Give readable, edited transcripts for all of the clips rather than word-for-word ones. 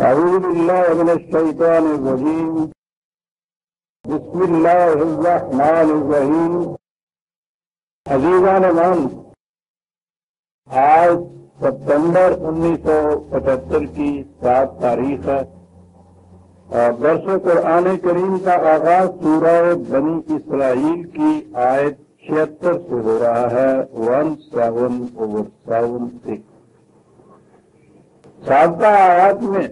أعوذ بالله من الشيطان الرجيم بسم الله الرحمن الرحیم. عزیزان من، آج ستمبر 1975 کی 7 تاریخ ہے اور درس قرآن کریم کا آغاز سورہ بنی اسرائیل کی آیت 76 سے ہو رہا ہے. 17/76. سابقہ آیات میں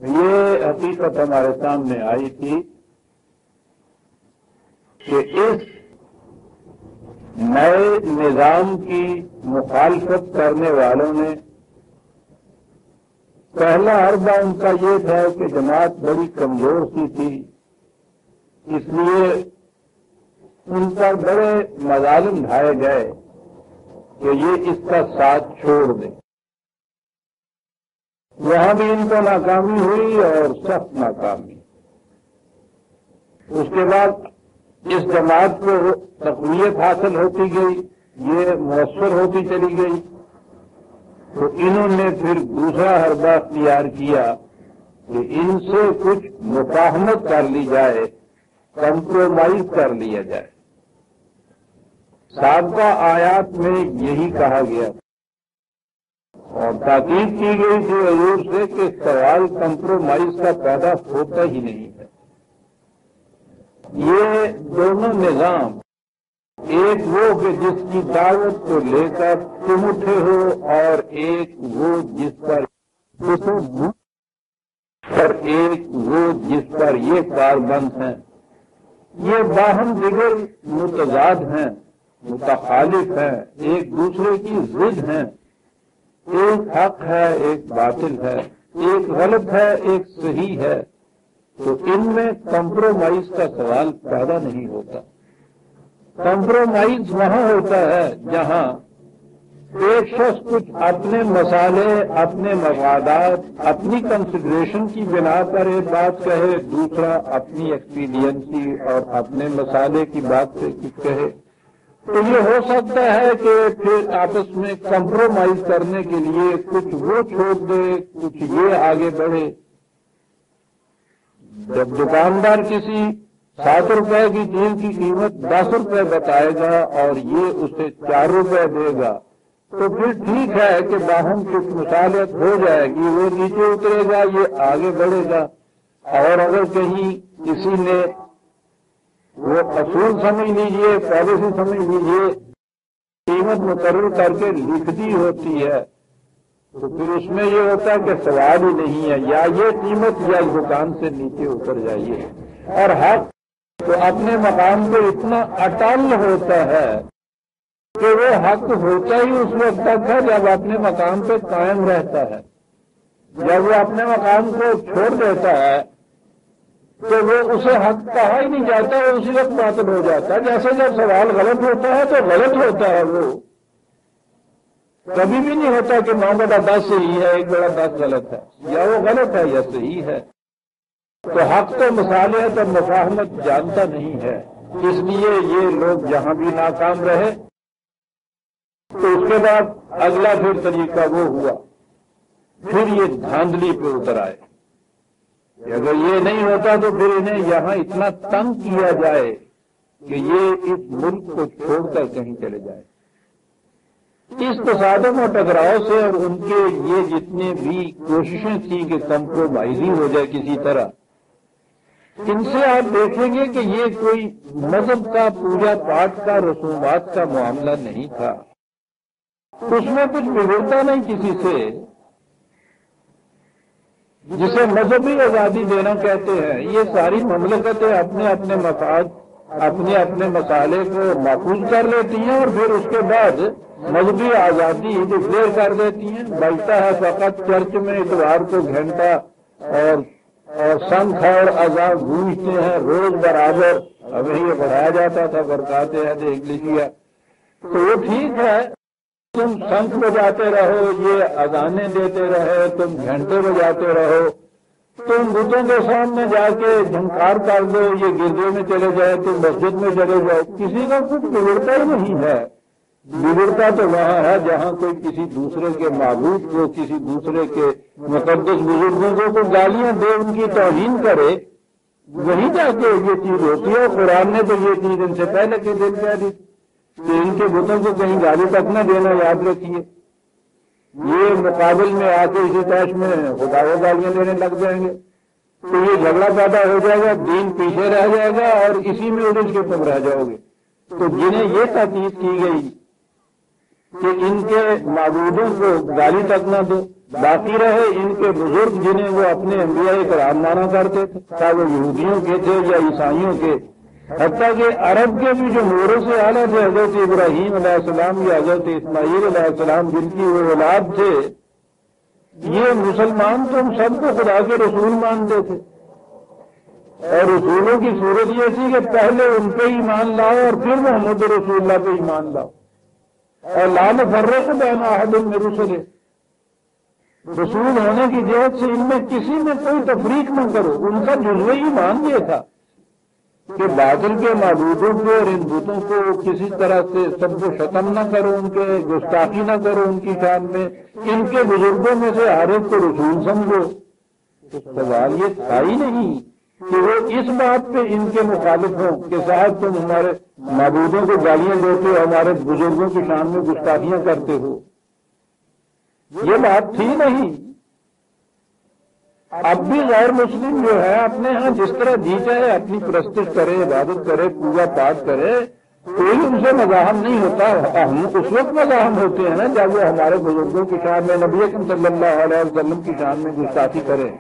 یہ حقیقت ہمارے سامنے آئی تھی کہ اس نئے نظام کی مخالفت کرنے والوں نے پہلا حربہ ان کا یہ تھا کہ جماعت بڑی کمزور سی تھی، اس لیے ان پر بڑے مظالم ڈھائے گئے کہ یہ اس کا ساتھ چھوڑ دیں. وہاں بھی ان کو ناکامی ہوئی اور سخت ناکامی. اس کے بعد اس جماعت کو تقویت حاصل ہوتی گئی، یہ مؤثر ہوتی چلی گئی، تو انہوں نے پھر دوسرا حربہ اختیار کیا کہ ان سے کچھ مفاہمت کر لی جائے، کمپرومائز کر لیا جائے. سابقہ آیات میں یہی کہا گیا اور تاکید کی گئی تھی حضور سے کہ سوال کمپرومائز کا پیدا ہوتا ہی نہیں ہے. یہ دونوں نظام، ایک وہ کہ جس کی دعوت کو لے کر تم اٹھے ہو اور ایک وہ جس پر یہ کاربند ہیں، یہ باہم دیگر متضاد ہیں، متخالف ہیں، ایک دوسرے کی ضد ہیں. ایک حق ہے، ایک باطل ہے، ایک غلط ہے، ایک صحیح ہے. تو ان میں کمپرومائز کا سوال پیدا نہیں ہوتا. کمپرومائز وہاں ہوتا ہے جہاں ایک شخص کچھ اپنے مسالے، اپنے مفادات، اپنی کنسیڈریشن کی بنا پر ایک بات کہے، دوسرا اپنی ایکسپیڈینسی اور اپنے مسالے کی بات سے کچھ کہے. تو یہ ہو سکتا ہے کہ پھر آپس میں کمپرومائز کرنے کے لیے کچھ وہ چھوڑ دے، کچھ یہ آگے بڑھے. جب دکاندار کسی 7 روپے کی چیز کی قیمت 10 روپے بتائے گا اور یہ اسے 4 روپے دے گا تو پھر ٹھیک ہے کہ باہم کچھ مصالحت ہو جائے گی، وہ نیچے اترے گا، یہ آگے بڑھے گا. اور اگر کہیں کسی نے وہ اصول سمجھ لیجیے، پالیسی سمجھ لیجیے، قیمت مقرر کر کے لکھ دی ہوتی ہے تو پھر اس میں یہ ہوتا ہے کہ سوال ہی نہیں ہے، یا یہ قیمت یا اس دکان سے نیچے اتر جائیے. اور حق تو اپنے مقام پہ اتنا اٹل ہوتا ہے کہ وہ حق ہوتا ہی اس وقت تک ہے جب اپنے مقام پہ قائم رہتا ہے. جب وہ اپنے مقام کو چھوڑ دیتا ہے تو وہ اسے حق کہا ہی نہیں جاتا، وہ اسی وقت باطل ہو جاتا ہے. جیسے جب سوال غلط ہوتا ہے تو غلط ہوتا ہے، وہ کبھی بھی نہیں ہوتا کہ 9/10 صحیح ہے، 1/10 غلط ہے، یا وہ غلط ہے یا صحیح ہے. تو حق تو مصالحت اور مفاہمت جانتا نہیں ہے، اس لیے یہ لوگ جہاں بھی ناکام رہے. تو اس کے بعد اگلا پھر طریقہ وہ ہوا، پھر یہ دھاندلی پہ اتر آئے کہ اگر یہ نہیں ہوتا تو پھر انہیں یہاں اتنا تنگ کیا جائے کہ یہ اس ملک کو چھوڑ کر کہیں چلے جائے. اس تصادم اور ٹکراؤ سے اور ان کے یہ جتنے بھی کوششیں تھیں کہ کمپرومائزنگ ہو جائے کسی طرح، ان سے آپ دیکھیں گے کہ یہ کوئی مذہب کا، پوجا پاٹ کا، رسومات کا معاملہ نہیں تھا. اس میں کچھ بگڑتا نہیں کسی سے، جسے مذہبی آزادی دینا کہتے ہیں. یہ ساری مملکتیں اپنے اپنے مفاد، اپنے اپنے مسالے کو محفوظ کر لیتی ہیں اور پھر اس کے بعد مذہبی آزادی ڈکلیئر کر دیتی ہیں. بلتا ہے فقط چرچ میں اتوار کو گھنٹہ اور شنکھ اور اذان گونجتے ہیں روز برابر. ہمیں یہ پڑھایا جاتا تھا برکات ہے انگلشیا، تو وہ ٹھیک ہے، تم شنکھ بجاتے رہو، یہ اذانیں دیتے رہے، تم گھنٹے بجاتے رہو، تم بتوں کے سامنے جا کے جھنکار کر دو، یہ گرجے میں چلے جائے، تم مسجد میں چلے جاؤ، کسی کا کچھ بگڑتا ہی نہیں ہے. بگڑتا تو وہاں ہے جہاں کوئی کسی دوسرے کے معبود کو، کسی دوسرے کے مقدس بزرگوں کو گالیاں دے، ان کی توہین کرے، وہیں جا کے یہ چیز ہوتی ہے۔ قرآن نے تو یہ چیز ان سے پہلے کے دن کہہ دی کہ ان کے بتوں کو کہیں گالی تک نہ دینا، یاد رکھیے۔ یہ مقابل میں آ کے اسی طرح میں خدا کو گالیاں دینے لگ جائیں گے تو یہ جھگڑا پیدا ہو جائے گا، دین پیچھے رہ جائے گا اور اسی میں الجھ کے تم رہ جاؤ گے۔ تو جنہیں یہ تاکید کی گئی کہ ان کے معبودوں کو گالی تک نہ دو، باقی رہے ان کے بزرگ جنہیں وہ اپنے انبیاء کرام مانا کرتے تھے، چاہے وہ یہودیوں کے تھے یا عیسائیوں کے، حتیٰ کہ عرب کے بھی جو موروں سے اعلیٰ تھے، حضرت ابراہیم علیہ السلام یا حضرت اسماعیل علیہ السلام جن کی وہ اولاد تھے، یہ مسلمان تم سب کو خدا کے رسول مانتے تھے، اور رسولوں کی صورت یہ تھی کہ پہلے ان پہ ایمان لاؤ اور پھر محمد رسول اللہ پہ ایمان لاؤ، اور لا نفرق بین احد من رسلہ، رسول ہونے کی جہت سے ان میں کسی میں کوئی تفریق نہ کرو۔ ان کا جزوی ایمان یہ تھا کہ باطل کے معبودوں کو اور ان بتوں کو کسی طرح سے سب کو ختم نہ کرو، ان کے گستاخی نہ کرو ان کی شان میں، ان کے بزرگوں میں سے ہر ایک کو رسول سمجھو۔ تو سوال یہ تھا ہی نہیں کہ وہ اس بات پہ ان کے مخالف ہوں کہ صاحب تم ہمارے معبودوں کو گالیاں دیتے ہو، ہمارے بزرگوں کی شان میں گستاخیاں کرتے ہو، یہ بات تھی نہیں۔ اب بھی غیر مسلم جو ہے اپنے ہاں جس طرح جی چاہے اپنی پرستش کرے، عبادت کرے، پوجا پاٹ کرے، کوئی ان سے مزاحم نہیں ہوتا۔ ہم اس وقت مزاحم ہوتے ہیں نا جب وہ ہمارے بزرگوں کی شان میں، نبی اکرم صلی اللہ علیہ وسلم کی شان میں گستاخی کرے،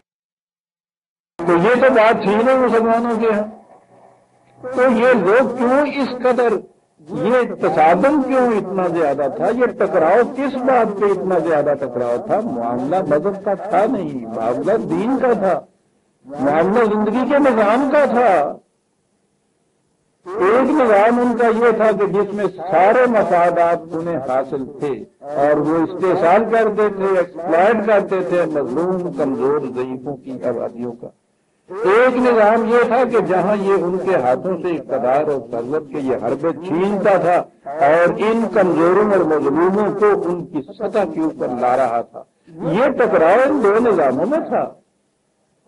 تو یہ تو بات تھی نہیں مسلمانوں کے ہاں۔ تو یہ لوگ کیوں اس قدر، یہ تصادم کیوں اتنا زیادہ تھا، یہ ٹکراؤ کس بات پہ اتنا زیادہ ٹکراؤ تھا؟ معاملہ مذہب کا تھا نہیں، معاملہ دین کا تھا، معاملہ زندگی کے نظام کا تھا۔ ایک نظام ان کا یہ تھا کہ جس میں سارے مفادات انہیں حاصل تھے اور وہ استحصال کرتے تھے، ایکسپلائٹ کرتے تھے مظلوم کمزور ضعیفوں کی آبادیوں کا۔ ایک نظام یہ تھا کہ جہاں یہ ان کے ہاتھوں سے اقتدار اور سرورت کے یہ حربے چھینتا تھا اور ان کمزوروں اور مظلوموں کو ان کی سطح کے اوپر لا رہا تھا۔ یہ ٹکراؤ ان دو نظاموں میں تھا،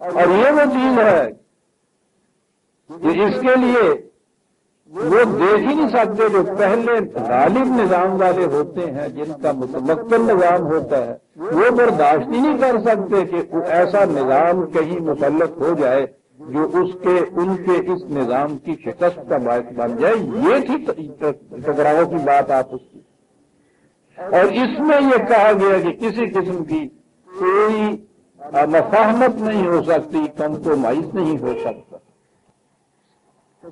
اور یہ وہ چیز ہے کہ اس کے لیے وہ دیکھ ہی نہیں سکتے جو پہلے غالب نظام والے ہوتے ہیں، جن کا متمکن نظام ہوتا ہے، وہ برداشت ہی نہیں کر سکتے کہ ایسا نظام کہیں مسلط ہو جائے جو ان کے اس نظام کی شکست کا باعث بن جائے۔ یہ تھی ٹکراؤ کی بات آپس کی، اور اس میں یہ کہا گیا کہ کسی قسم کی کوئی مفاہمت نہیں ہو سکتی، کمپرومائز نہیں ہو سکتا۔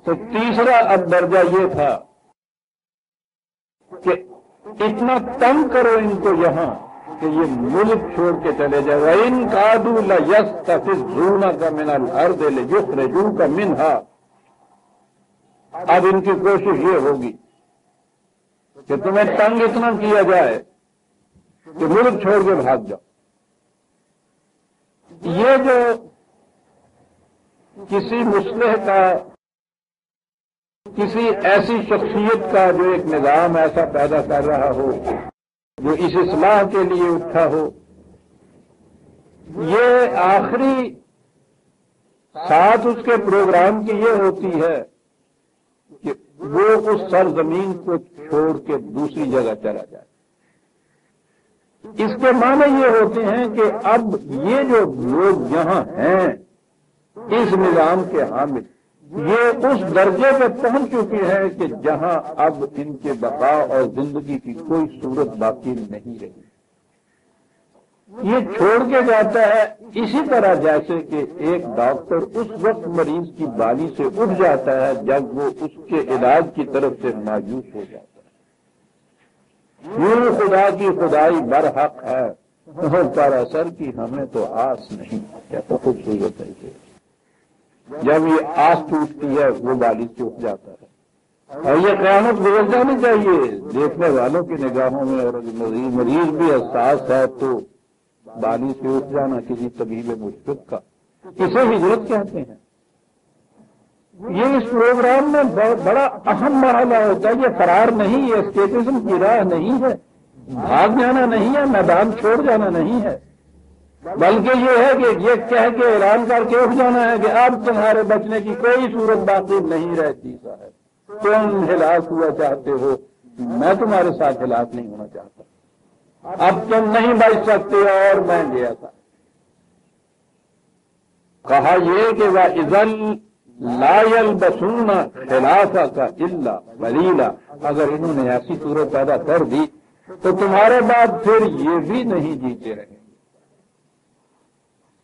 تو تیسرا اب درجہ یہ تھا کہ اتنا تنگ کرو ان کو یہاں کہ یہ ملک چھوڑ کے چلے جائے۔ وَإِن كَادُوا لَيَسْتَفِزُّونَكَ مِنَ الْأَرْضِ لِيُخْرِجُوكَ مِنْهَا، اب ان کی کوشش یہ ہوگی کہ تمہیں تنگ اتنا کیا جائے کہ ملک چھوڑ کے بھاگ جاؤ۔ یہ جو کسی مصلح کا، کسی ایسی شخصیت کا جو ایک نظام ایسا پیدا کر رہا ہو جو اس اصلاح کے لیے اٹھا ہو، یہ آخری ساتھ اس کے پروگرام کی یہ ہوتی ہے کہ وہ اس سرزمین کو چھوڑ کے دوسری جگہ چلا جائے۔ اس کے معنی یہ ہوتے ہیں کہ اب یہ جو لوگ یہاں ہیں اس نظام کے حامل، یہ اس درجے پہ پہنچ چکی ہے کہ جہاں اب ان کے بقا اور زندگی کی کوئی صورت باقی نہیں رہی۔ یہ چھوڑ کے جاتا ہے اسی طرح جیسے کہ ایک ڈاکٹر اس وقت مریض کی بالی سے اٹھ جاتا ہے جب وہ اس کے علاج کی طرف سے مایوس ہو جاتا ہے۔ یوں خدا کی خدائی برحق ہے، پر اثر کی ہمیں تو آس نہیں۔ کیا خوبصورت ہے یہ، جب یہ آس ٹوٹتی ہے وہ بالی سے اٹھ جاتا ہے، اور یہ قیامت گزر جانی چاہیے دیکھنے والوں کی نگاہوں میں، اور مریض بھی احساس ہے تو بالی سے اٹھ جانا کسی طبیب مشفق کا، اسے ہجرت کہتے ہیں۔ یہ اس پروگرام میں بڑا اہم مرحلہ ہوتا ہے. یہ فرار نہیں ہے، اسکیپزم کی راہ نہیں ہے، بھاگ جانا نہیں ہے، میدان چھوڑ جانا نہیں ہے، بلکہ یہ ہے کہ یہ کہہ کے اعلان کر کے اٹھ جانا ہے کہ اب تمہارے بچنے کی کوئی صورت باقی نہیں رہتی صاحب. تم ہلاک ہوا چاہتے ہو، میں تمہارے ساتھ ہلاک نہیں ہونا چاہتا. اب تم نہیں بچ سکتے اور میں گیا تھا. کہا یہ کہ وَإِذًا لَا يَلْبَسُونَ خِلَافَكَ إِلَّا قَلِيلًا، اگر انہوں نے ایسی صورت پیدا کر دی تو تمہارے بعد پھر یہ بھی نہیں جیتے رہے.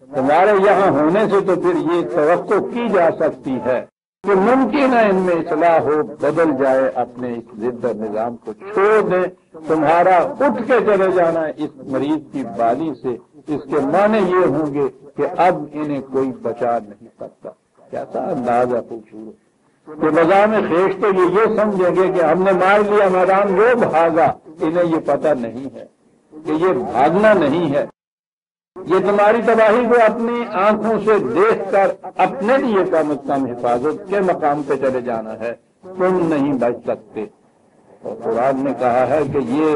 تمہارے یہاں ہونے سے تو پھر یہ توقع کی جا سکتی ہے کہ ممکن ہے ان میں اصلاح ہو، بدل جائے، اپنے اس ضد و نظام کو چھوڑ دیں. تمہارا اٹھ کے چلے جانا اس مریض کی بالی سے، اس کے معنی یہ ہوں گے کہ اب انہیں کوئی بچا نہیں سکتا. کیسا انداز ہے خوبصورت کہ نظام خیش تو یہ سمجھیں گے کہ ہم نے مار لیا میدان، وہ بھاگا. انہیں یہ پتہ نہیں ہے کہ یہ بھاگنا نہیں ہے، یہ تمہاری تباہی کو اپنی آنکھوں سے دیکھ کر اپنے لیے کم از کم حفاظت کے مقام پہ چلے جانا ہے. تم نہیں بچ سکتے. اور قرآن نے کہا ہے کہ یہ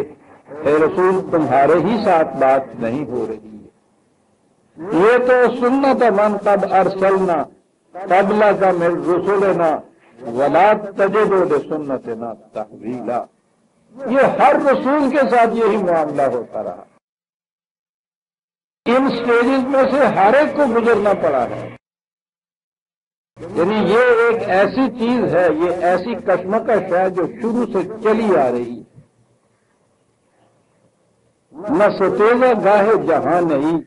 اے رسول تمہارے ہی ساتھ بات نہیں ہو رہی ہے، یہ تو سنت من قد ارسلنا قبلک من رسلنا ولا تجد لسنتنا تحویلا. یہ ہر رسول کے ساتھ یہی معاملہ ہوتا رہا. ان سٹیجز میں سے ہر ایک کو گزرنا پڑا ہے. یعنی یہ ایک ایسی چیز ہے، یہ ایسی کشمکش ہے جو شروع سے چلی آ رہی ہے. نہ ستیزہ گاہے جہاں نہیں،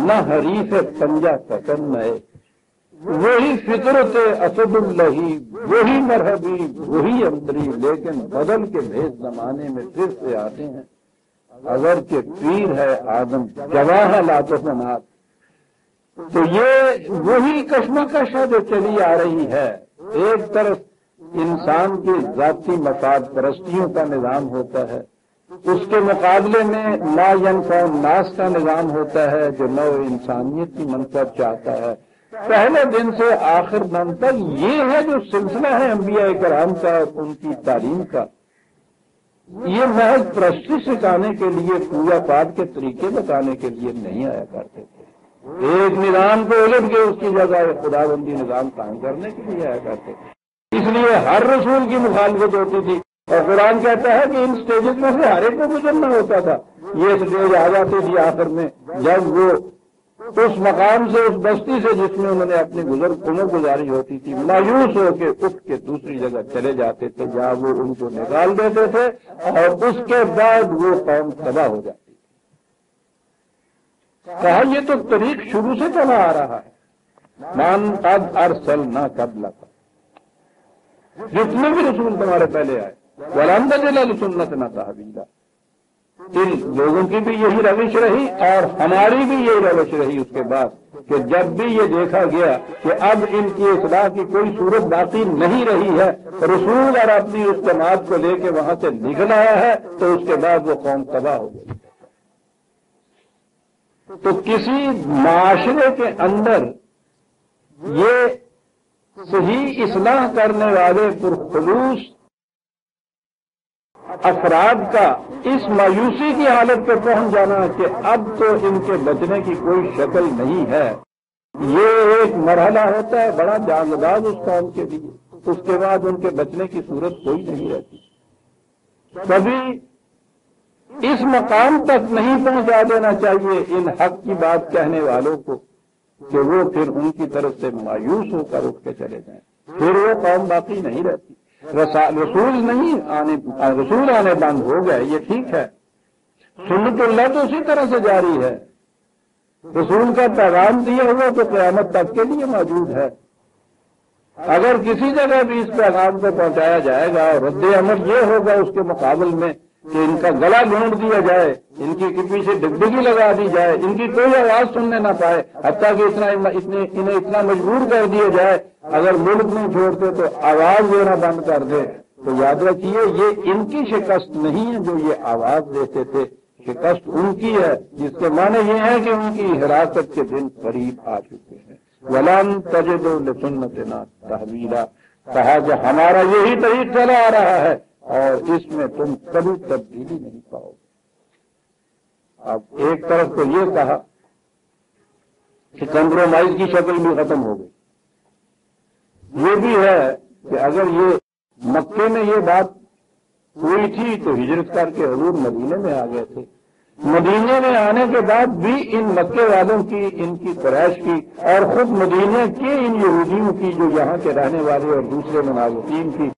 نہ حریف پنجہ پسند نئے. وہی فطرت اسد اللہی، وہی مرحبی، وہی اندری، لیکن بدل کے بھیس زمانے میں پھر سے آتے ہیں. اگر کہ پیر ہے آدم جواہ لاتفنات، تو یہ وہی کشمکش ہے جو چلی آ رہی ہے. ایک طرف انسان کی ذاتی مفاد پرستیوں کا نظام ہوتا ہے، اس کے مقابلے میں لا ینفع الناس کا نظام ہوتا ہے جو نوع انسانیت کی منفعت چاہتا ہے. پہلے دن سے آخر دن تک یہ ہے جو سلسلہ ہے انبیاء کرام کا اور ان کی تعلیم کا. یہ محض پرستی سکھانے کے لیے، پوجا پاٹ کے طریقے بتانے کے لیے نہیں آیا کرتے تھے. ایک نظام کو الٹ کے اس کی جگہ خدا بندی نظام قائم کرنے کے لیے آیا کرتے تھے. اس لیے ہر رسول کی مخالفت ہوتی تھی. اور قرآن کہتا ہے کہ ان سٹیجز میں سے ہر ایک کو گزرنا ہوتا تھا. یہ سٹیج آ جاتی تھی آخر میں جب وہ اس مقام سے، اس بستی سے جس میں انہوں نے اپنی عمر گزاری ہوتی تھی، مایوس ہو کے اٹھ کے دوسری جگہ چلے جاتے تھے جہاں وہ ان کو نکال دیتے تھے، اور اس کے بعد وہ قوم تباہ ہو جاتی. کہا یہ تو طریق شروع سے چلا آ رہا ہے. من قد ارسلنا قبلک، جتنے بھی رسول تمہارے پہلے آئے، وَلَن تَجِدَ لِسُنَّتِنَا تَحْوِیلًا. ان لوگوں کی بھی یہی روش رہی اور ہماری بھی یہی روش رہی اس کے بعد کہ جب بھی یہ دیکھا گیا کہ اب ان کی اصلاح کی کوئی صورت باقی نہیں رہی ہے، رسول اور اپنی اس جماعت کو لے کے وہاں سے نکل آیا ہے، تو اس کے بعد وہ قوم تباہ ہو گئی. تو کسی معاشرے کے اندر یہ صحیح اصلاح کرنے والے پرخلوص افراد کا اس مایوسی کی حالت پہ پہنچ جانا کہ اب تو ان کے بچنے کی کوئی شکل نہیں ہے، یہ ایک مرحلہ ہوتا ہے بڑا جانباز اس قوم کے لیے. اس کے بعد ان کے بچنے کی صورت کوئی نہیں رہتی. کبھی اس مقام تک نہیں پہنچا دینا چاہیے ان حق کی بات کہنے والوں کو کہ وہ پھر ان کی طرف سے مایوس ہو کر اٹھ کے چلے جائیں. پھر وہ قوم باقی نہیں رہتی. رسول آنے بند ہو گئے، یہ ٹھیک ہے. سنت اللہ تو اسی طرح سے جاری ہے. رسول کا پیغام دیا ہوا تو قیامت تک کے لیے موجود ہے. اگر کسی جگہ بھی اس پیغام کو پہنچایا جائے گا اور رد عمل یہ ہوگا اس کے مقابل میں کہ ان کا گلا ڈھونڈ دیا جائے، ان کی کپی سے ڈگڈگی لگا دی جائے، ان کی کوئی آواز سننے نہ پائے، حتیٰ کہ انہیں اتنا مجبور کر دیا جائے اگر ملک نہیں چھوڑتے تو آواز دینا بند کر دے، تو یاد رکھیے یہ ان کی شکست نہیں ہے جو یہ آواز دیتے تھے، شکست ان کی ہے، جس کے معنی یہ ہے کہ ان کی حراست کے دن قریب آ چکے ہیں. وَلَن تَجِدُوا لِسُنَّتِنَا تَحْوِيلًا، کہا کہ ہمارا یہی طریق چلا آ رہا ہے اور اس میں تم کبھی تبدیلی نہیں پاؤ گے۔ اب ایک طرف تو یہ کہا کہ کمپرومائز کی شکل بھی ختم ہو گئی، یہ بھی ہے کہ اگر یہ مکے میں یہ بات ہوئی تھی تو ہجرت کر کے حضور مدینے میں آ گئے تھے، مدینے میں آنے کے بعد بھی ان مکے والوں کی، ان کی قریش کی اور خود مدینے کے ان یہودیوں کی جو یہاں کے رہنے والے اور دوسرے منافقین کی،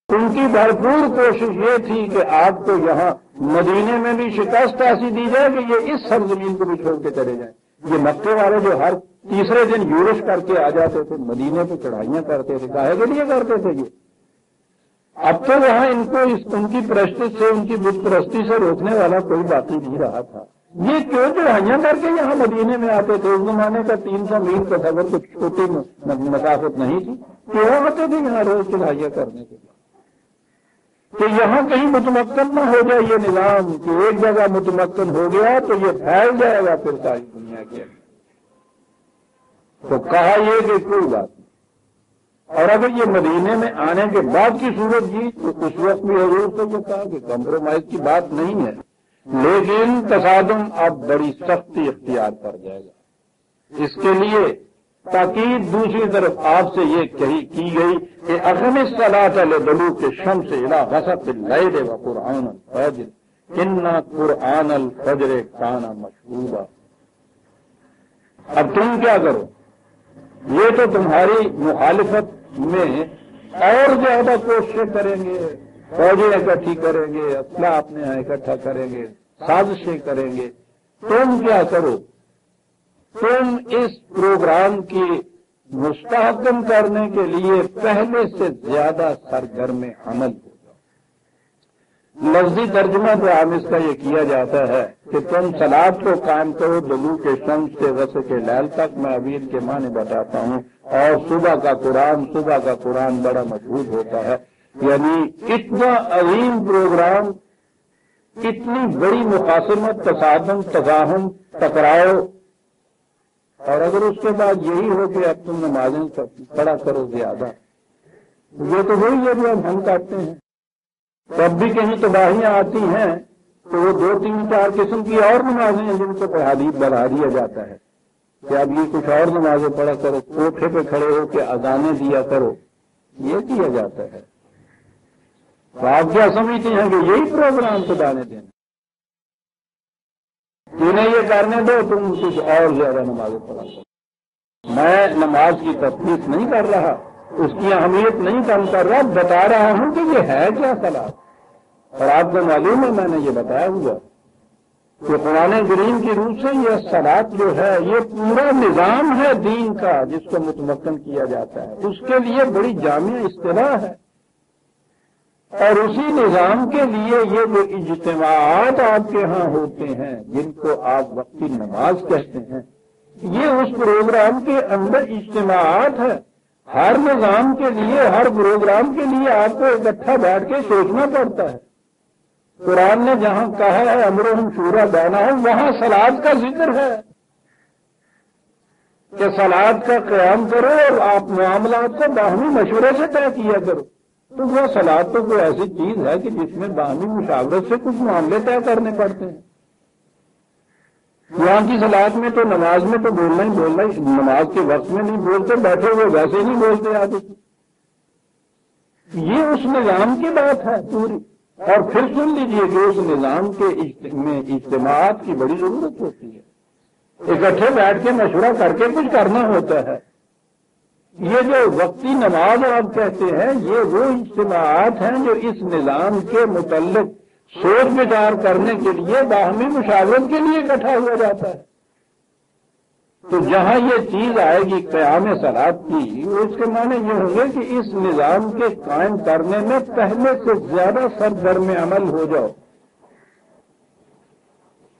ان کی بھرپور کوشش یہ تھی کہ آپ کو یہاں مدینے میں بھی شکست ایسی دی جائے کہ یہ اس سرزمین کو بھی چھوڑ کے چلے جائیں۔ یہ مکے والے جو ہر تیسرے دن یورش کر کے آ جاتے تھے، مدینے پہ چڑھائیاں کرتے تھے، کاہے کے لیے کرتے تھے یہ؟ اب تو وہاں ان کو ان کی پرستش سے، ان کی بت پرستی سے روکنے والا کوئی باقی نہیں رہا تھا۔ یہ کیوں چڑھائیاں کر کے یہاں مدینے میں آتے تھے؟ اس زمانے کا 300 میل کا سفر کچھ چھوٹی مسافت نہیں تھی، کیوں آتے تھے یہاں روز چڑھائیاں کرنے کے لیے؟ کہ یہاں کہیں متمکن نہ ہو جائے یہ نظام، کہ ایک جگہ متمکن ہو گیا تو یہ پھیل جائے گا پھر ساری دنیا کے اندر۔ تو کہا یہ کہ کوئی بات نہیں، اور اگر یہ مدینے میں آنے کے بعد کی صورت کی تو اس وقت بھی حضور سے یہ کہا کہ کمپرومائز کی بات نہیں ہے، لیکن تصادم اب بڑی سختی اختیار کر جائے گا۔ اس کے لیے تاکید دوسری طرف آپ سے یہ کی گئی کہ اقم الصلاۃ لدلوک الشمس الی غسق اللیل وقرآن الفجر ان قرآن الفجر کان مشہودا۔ اب تم کیا کرو؟ یہ تو تمہاری مخالفت میں اور زیادہ کوششیں کریں گے، فوجیں اکٹھی کریں گے، اسلحہ اپنے یہاں اکٹھا کریں گے، سازشیں کریں گے۔ تم کیا کرو؟ تم اس پروگرام کی مستحکم کرنے کے لیے پہلے سے زیادہ سرگرم عمل ہو جاؤ۔ لفظی ترجمہ تو عام اس کا یہ کیا جاتا ہے کہ تم صلاۃ کو قائم کرو دلوک شمس سے غسق لیل تک، میں ابھی ان کے معنی بتاتا ہوں، اور صبح کا قرآن بڑا مشہور ہوتا ہے، یعنی اتنا عظیم پروگرام، اتنی بڑی مقاسمت، تصادم، تزاحم، ٹکراؤ، اور اگر اس کے بعد یہی ہو کہ اب تم نمازیں پڑھا کرو زیادہ، یہ تو وہی ہے جو ہم کرتے ہیں۔ تب بھی کہیں تباہیاں آتی ہیں تو وہ 2 3 4 قسم کی اور نمازیں ہیں جن کو بڑھا دیا جاتا ہے کہ اب یہ کچھ اور نمازیں پڑھا کرو، کوٹھے پہ کھڑے ہو کے اذانیں دیا کرو، یہ کیا جاتا ہے۔ تو آپ کیا سمجھتے ہیں کہ یہی پروگرام خدا نے دینا؟ انہیں یہ کرنے دو، تم کچھ اور زیادہ نمازیں پڑھا کرو۔ میں نماز کی تفصیل نہیں کر رہا، اس کی اہمیت نہیں کم کر رہا، بتا رہا ہوں کہ یہ ہے کیا صلاۃ۔ اور آپ کو معلوم ہے، میں نے یہ بتایا ہوا کہ قرآن کریم کی روح سے یہ صلاۃ جو ہے یہ پورا نظام ہے دین کا جس کو متمکن کیا جاتا ہے، اس کے لیے بڑی جامع اصطلاح ہے۔ اور اسی نظام کے لیے یہ جو اجتماعات آپ کے ہاں ہوتے ہیں جن کو آپ وقتی نماز کہتے ہیں، یہ اس پروگرام کے اندر اجتماعات ہے۔ ہر نظام کے لیے، ہر پروگرام کے لیے آپ کو اکٹھا بیٹھ کے سوچنا پڑتا ہے۔ قرآن نے جہاں کہا ہے امرہم شورا بینہم، وہاں صلاۃ کا ذکر ہے کہ صلاۃ کا قیام کرو اور آپ معاملات کو باہمی مشورے سے طے کیا کرو۔ تو وہ صلاۃ تو کوئی ایسی چیز ہے کہ جس میں باہمی مشاورت سے کچھ معاملے طے کرنے پڑتے ہیں۔ یہاں کی صلاۃ میں تو نماز میں تو بولنا ہی، نماز کے وقت میں نہیں بولتے، بیٹھے ہوئے ویسے نہیں بولتے آگے۔ یہ اس نظام کی بات ہے پوری۔ اور پھر سن لیجئے کہ اس نظام کے میں اجتماعات کی بڑی ضرورت ہوتی ہے، اکٹھے بیٹھ کے مشورہ کر کے کچھ کرنا ہوتا ہے۔ یہ جو وقتی نماز آپ کہتے ہیں، یہ وہ اجتماعات ہیں جو اس نظام کے متعلق سوچ بچار کرنے کے لیے باہمی مشاورت کے لیے اکٹھا ہوا جاتا ہے۔ تو جہاں یہ چیز آئے گی قیام صلاۃ کی، اس کے معنی یہ ہوں گے کہ اس نظام کے قائم کرنے میں پہلے سے زیادہ سرگرم عمل ہو جاؤ۔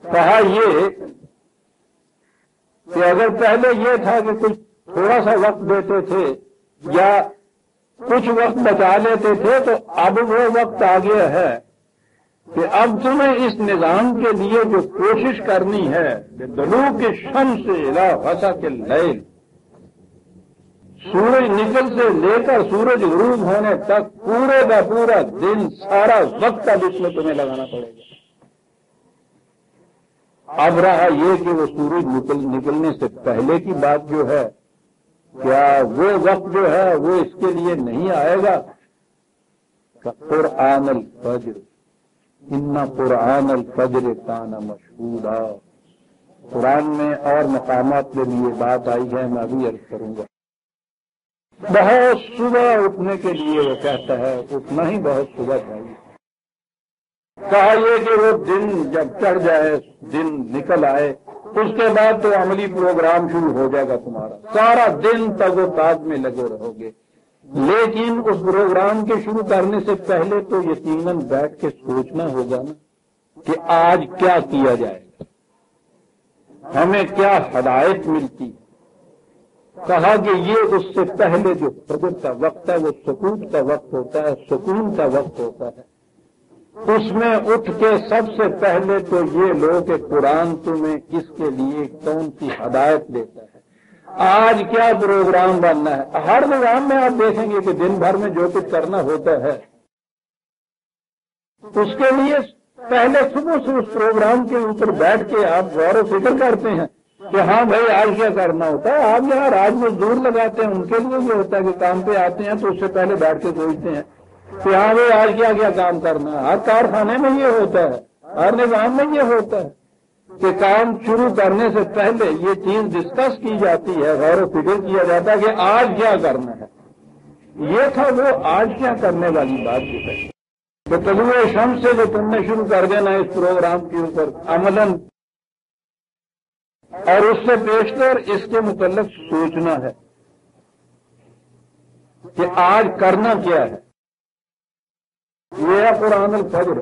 کہا یہ کہ اگر پہلے یہ تھا کہ کچھ تھوڑا سا وقت دیتے تھے یا کچھ وقت بچا لیتے تھے، تو اب وہ وقت آ گیا ہے کہ اب تمہیں اس نظام کے لیے جو کوشش کرنی ہے کہ دلوک الشمس الی غسق اللیل، سورج نکل سے لے کر سورج غروب ہونے تک پورے کا پورا دن سارا وقت اب اس میں تمہیں لگانا پڑے گا۔ اب رہا یہ کہ وہ سورج نکلنے سے پہلے کی بات جو ہے، کیا وہ وقت جو ہے وہ اس کے لیے نہیں آئے گا؟ قرآن الفجر، ان قرآن الفجر کان مشہودا۔ قرآن میں اور مقامات میں بھی یہ بات آئی ہے، میں ابھی عرض کروں گا۔ بہت صبح اٹھنے کے لیے وہ کہتا ہے، اٹھنا ہی بہت صبح چاہیے۔ کہا یہ کہ وہ دن جب چڑھ جائے، دن نکل آئے، اس کے بعد تو عملی پروگرام شروع ہو جائے گا تمہارا، سارا دن تگ و تاز میں لگے رہو گے۔ لیکن اس پروگرام کے شروع کرنے سے پہلے تو یقیناً بیٹھ کے سوچنا ہوگا نا کہ آج کیا کیا جائے گا، ہمیں کیا ہدایت ملتی۔ کہا کہ یہ اس سے پہلے جو فجر کا وقت ہے وہ سکوت کا وقت ہوتا ہے، سکون کا وقت ہوتا ہے۔ اس میں اٹھ کے سب سے پہلے تو یہ لو کہ قرآن تمہیں اس کے لیے کون سی ہدایت دیتا ہے، آج کیا پروگرام بننا ہے۔ ہر نظام میں آپ دیکھیں گے کہ دن بھر میں جو کچھ کرنا ہوتا ہے اس کے لیے پہلے صبح سے اس پروگرام کے اوپر بیٹھ کے آپ غور و فکر کرتے ہیں کہ ہاں بھائی آج کیا کرنا ہوتا ہے۔ آپ جہاں راج مزدور لگاتے ہیں ان کے لیے یہ ہوتا ہے کہ کام پہ آتے ہیں تو اس سے پہلے بیٹھ کے سوچتے ہیں کہ ہاں بھائی آج کیا کیا کام کرنا ہے۔ ہر کارخانے میں یہ ہوتا ہے، ہر نظام میں یہ ہوتا ہے کہ کام شروع کرنے سے پہلے یہ چیز ڈسکس کی جاتی ہے، غور و فکر کیا جاتا ہے کہ آج کیا کرنا ہے۔ یہ تھا وہ آج کیا کرنے والی بات جو ہے کہ طلوع شمس سے جو تم نے شروع کر دینا ہے اس پروگرام کے اوپر عملاً، اور اس سے بیشتر اس کے متعلق سوچنا ہے کہ آج کرنا کیا ہے۔ یہ ہے قرآن الفجر۔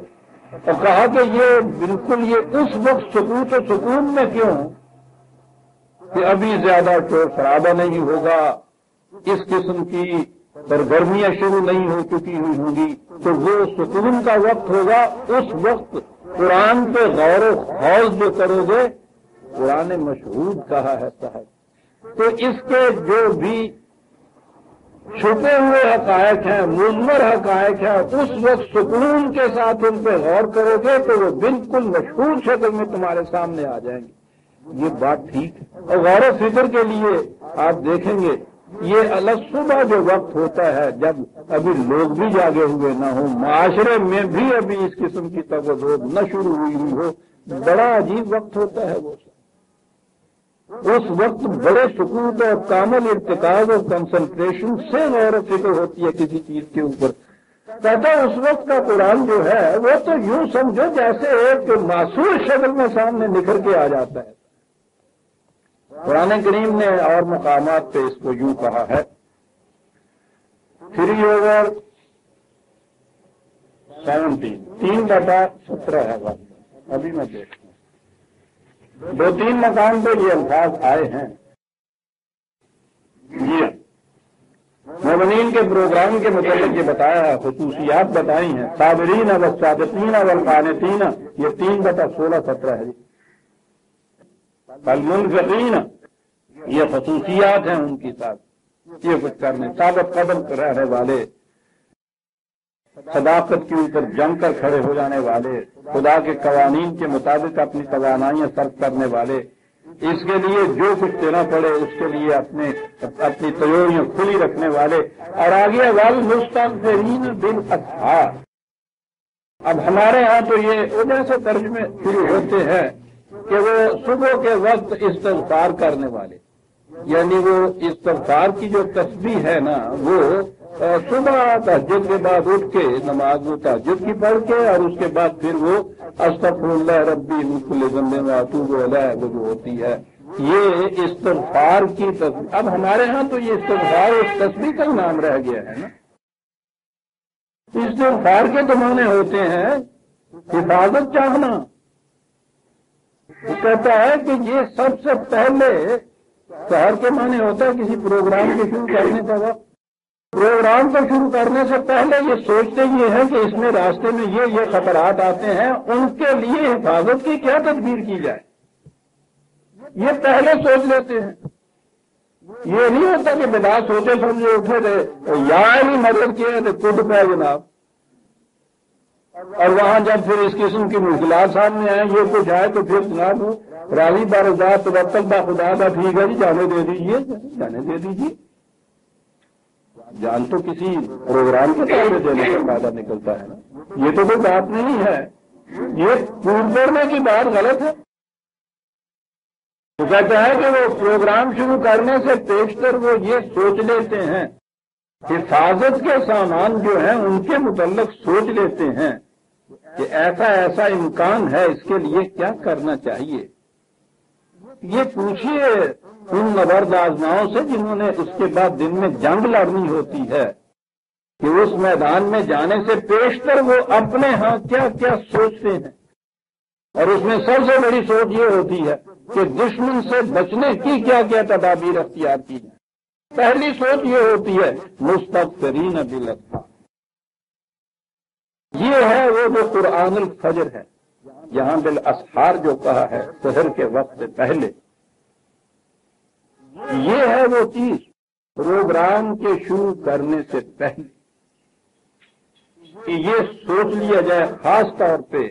اور کہا کہ یہ بالکل یہ اس وقت سکوت و سکون میں کیوں کہ ابھی زیادہ شور شرابہ نہیں ہوگا، اس قسم کی سرگرمیاں شروع نہیں ہو چکی ہوئی ہوں گی، تو وہ سکون کا وقت ہوگا۔ اس وقت قرآن پہ غور و خوض جو کرو گے، قرآن مشہود کہا ہے صاحب، تو اس کے جو بھی چھپے ہوئے حقائق ہیں، مضمر حقائق ہیں، اس وقت سکون کے ساتھ ان پہ غور کرو گے تو وہ بالکل مشہور شکل میں تمہارے سامنے آ جائیں گے۔ یہ بات ٹھیک ہے۔ اور غور و فکر کے لیے آپ دیکھیں گے یہ الگ صبح جو وقت ہوتا ہے جب ابھی لوگ بھی جاگے ہوئے نہ ہوں، معاشرے میں بھی ابھی اس قسم کی توجہ نہ شروع ہوئی ہو، بڑا عجیب وقت ہوتا ہے وہ۔ اس وقت بڑے سکون اور کامل ارتکاز اور کنسنٹریشن سے غور و فکر ہوتی ہے کسی چیز کے اوپر۔ کہتا ہے اس وقت کا قرآن جو ہے وہ تو یوں سمجھو جیسے ایک معصور شکل میں سامنے نکھر کے آ جاتا ہے۔ قرآن کریم نے اور مقامات پہ اس کو یوں کہا ہے، 3/17 ہے بات، ابھی میں دیکھتا ہوں، 2-3 مقام پہ یہ الفاظ آئے ہیں۔ یہ مومنین کے پروگرام کے متعلق یہ بتایا ہے، خصوصیات بتائی ہیں، صابرین والصادقین والقانتین، یہ 3/16-17 ہے۔ المنفقین، یہ خصوصیات ہیں ان کی ساتھ، یہ کچھ کرنے، ثابت قدم رہنے والے، صداقت کے اوپر جم کر کھڑے ہو جانے والے، خدا کے قوانین کے مطابق اپنی توانائیاں صرف کرنے والے، اس کے لیے جو کچھ دینا پڑے اس کے لیے اپنی تیوریاں کھلی رکھنے والے، اور آگے والمستغفرین بالاسحار۔ اب ہمارے ہاں تو یہ جیسے ترجمے شروع ہوتے ہیں کہ وہ صبح کے وقت استغفار کرنے والے، یعنی وہ استغفار کی جو تسبیح ہے نا وہ صبح تہجد کے بعد اٹھ کے نماز و تہجد کی پڑھ کے، اور اس کے بعد پھر وہ استغفر اللہ ربی من کل ذنب واتوب الیہ وہ جو ہوتی ہے، یہ استغفار کی تسبیح۔ اب ہمارے ہاں تو یہ استغفار اس تسبیح کا نام رہ گیا ہے نا۔ استغفار کے تو معنی ہوتے ہیں حفاظت چاہنا۔ وہ کہتا ہے کہ یہ سب سے پہلے سحر کے معنی ہوتا ہے کسی پروگرام کے شروع کرنے کا وقت۔ پروگرام کو شروع کرنے سے پہلے یہ سوچتے یہ ہیں کہ اس میں راستے میں یہ خطرات آتے ہیں، ان کے لیے حفاظت کی کیا تدبیر کی جائے، یہ پہلے سوچ لیتے ہیں۔ یہ نہیں ہوتا کہ بلا سوچے سمجھے اٹھے تھے یا نہیں مدد کیے تھے کود پہ جناب، اور وہاں جب پھر اس قسم کی مشکلات سامنے آئے یہ کچھ آئے تو پھر جناب راضی بارزاد توکل با خدا کا ٹھیک ہے جی جانے دے دیجیے، جانے دے دیجیے، جان تو کسی پروگرام کے طور پہ دینے کا فائدہ نکلتا ہے نا، یہ تو کوئی بات نہیں ہے، یہ پھول توڑنے کی بات غلط ہے۔ تو کہتا ہے کہ وہ پروگرام شروع کرنے سے پیشتر وہ یہ سوچ لیتے ہیں، حفاظت کے سامان جو ہیں ان کے متعلق سوچ لیتے ہیں کہ ایسا ایسا امکان ہے، اس کے لیے کیا کرنا چاہیے۔ یہ پوچھیے ان نبرد آزماؤں سے جنہوں نے اس کے بعد دن میں جنگ لڑنی ہوتی ہے کہ اس میدان میں جانے سے پیشتر وہ اپنے ہاں کیا کیا سوچتے ہیں، اور اس میں سب سے بڑی سوچ یہ ہوتی ہے کہ دشمن سے بچنے کی کیا کیا تدابیر اختیار کی جائیں۔ پہلی سوچ یہ ہوتی ہے مستغفرین بالاسحار، یہ ہے وہ جو قرآن الفجر ہے، یہاں بالاسحار جو کہا ہے سحر کے وقت سے پہلے، یہ ہے وہ چیز پروگرام کے شروع کرنے سے پہلے کہ یہ سوچ لیا جائے خاص طور پہ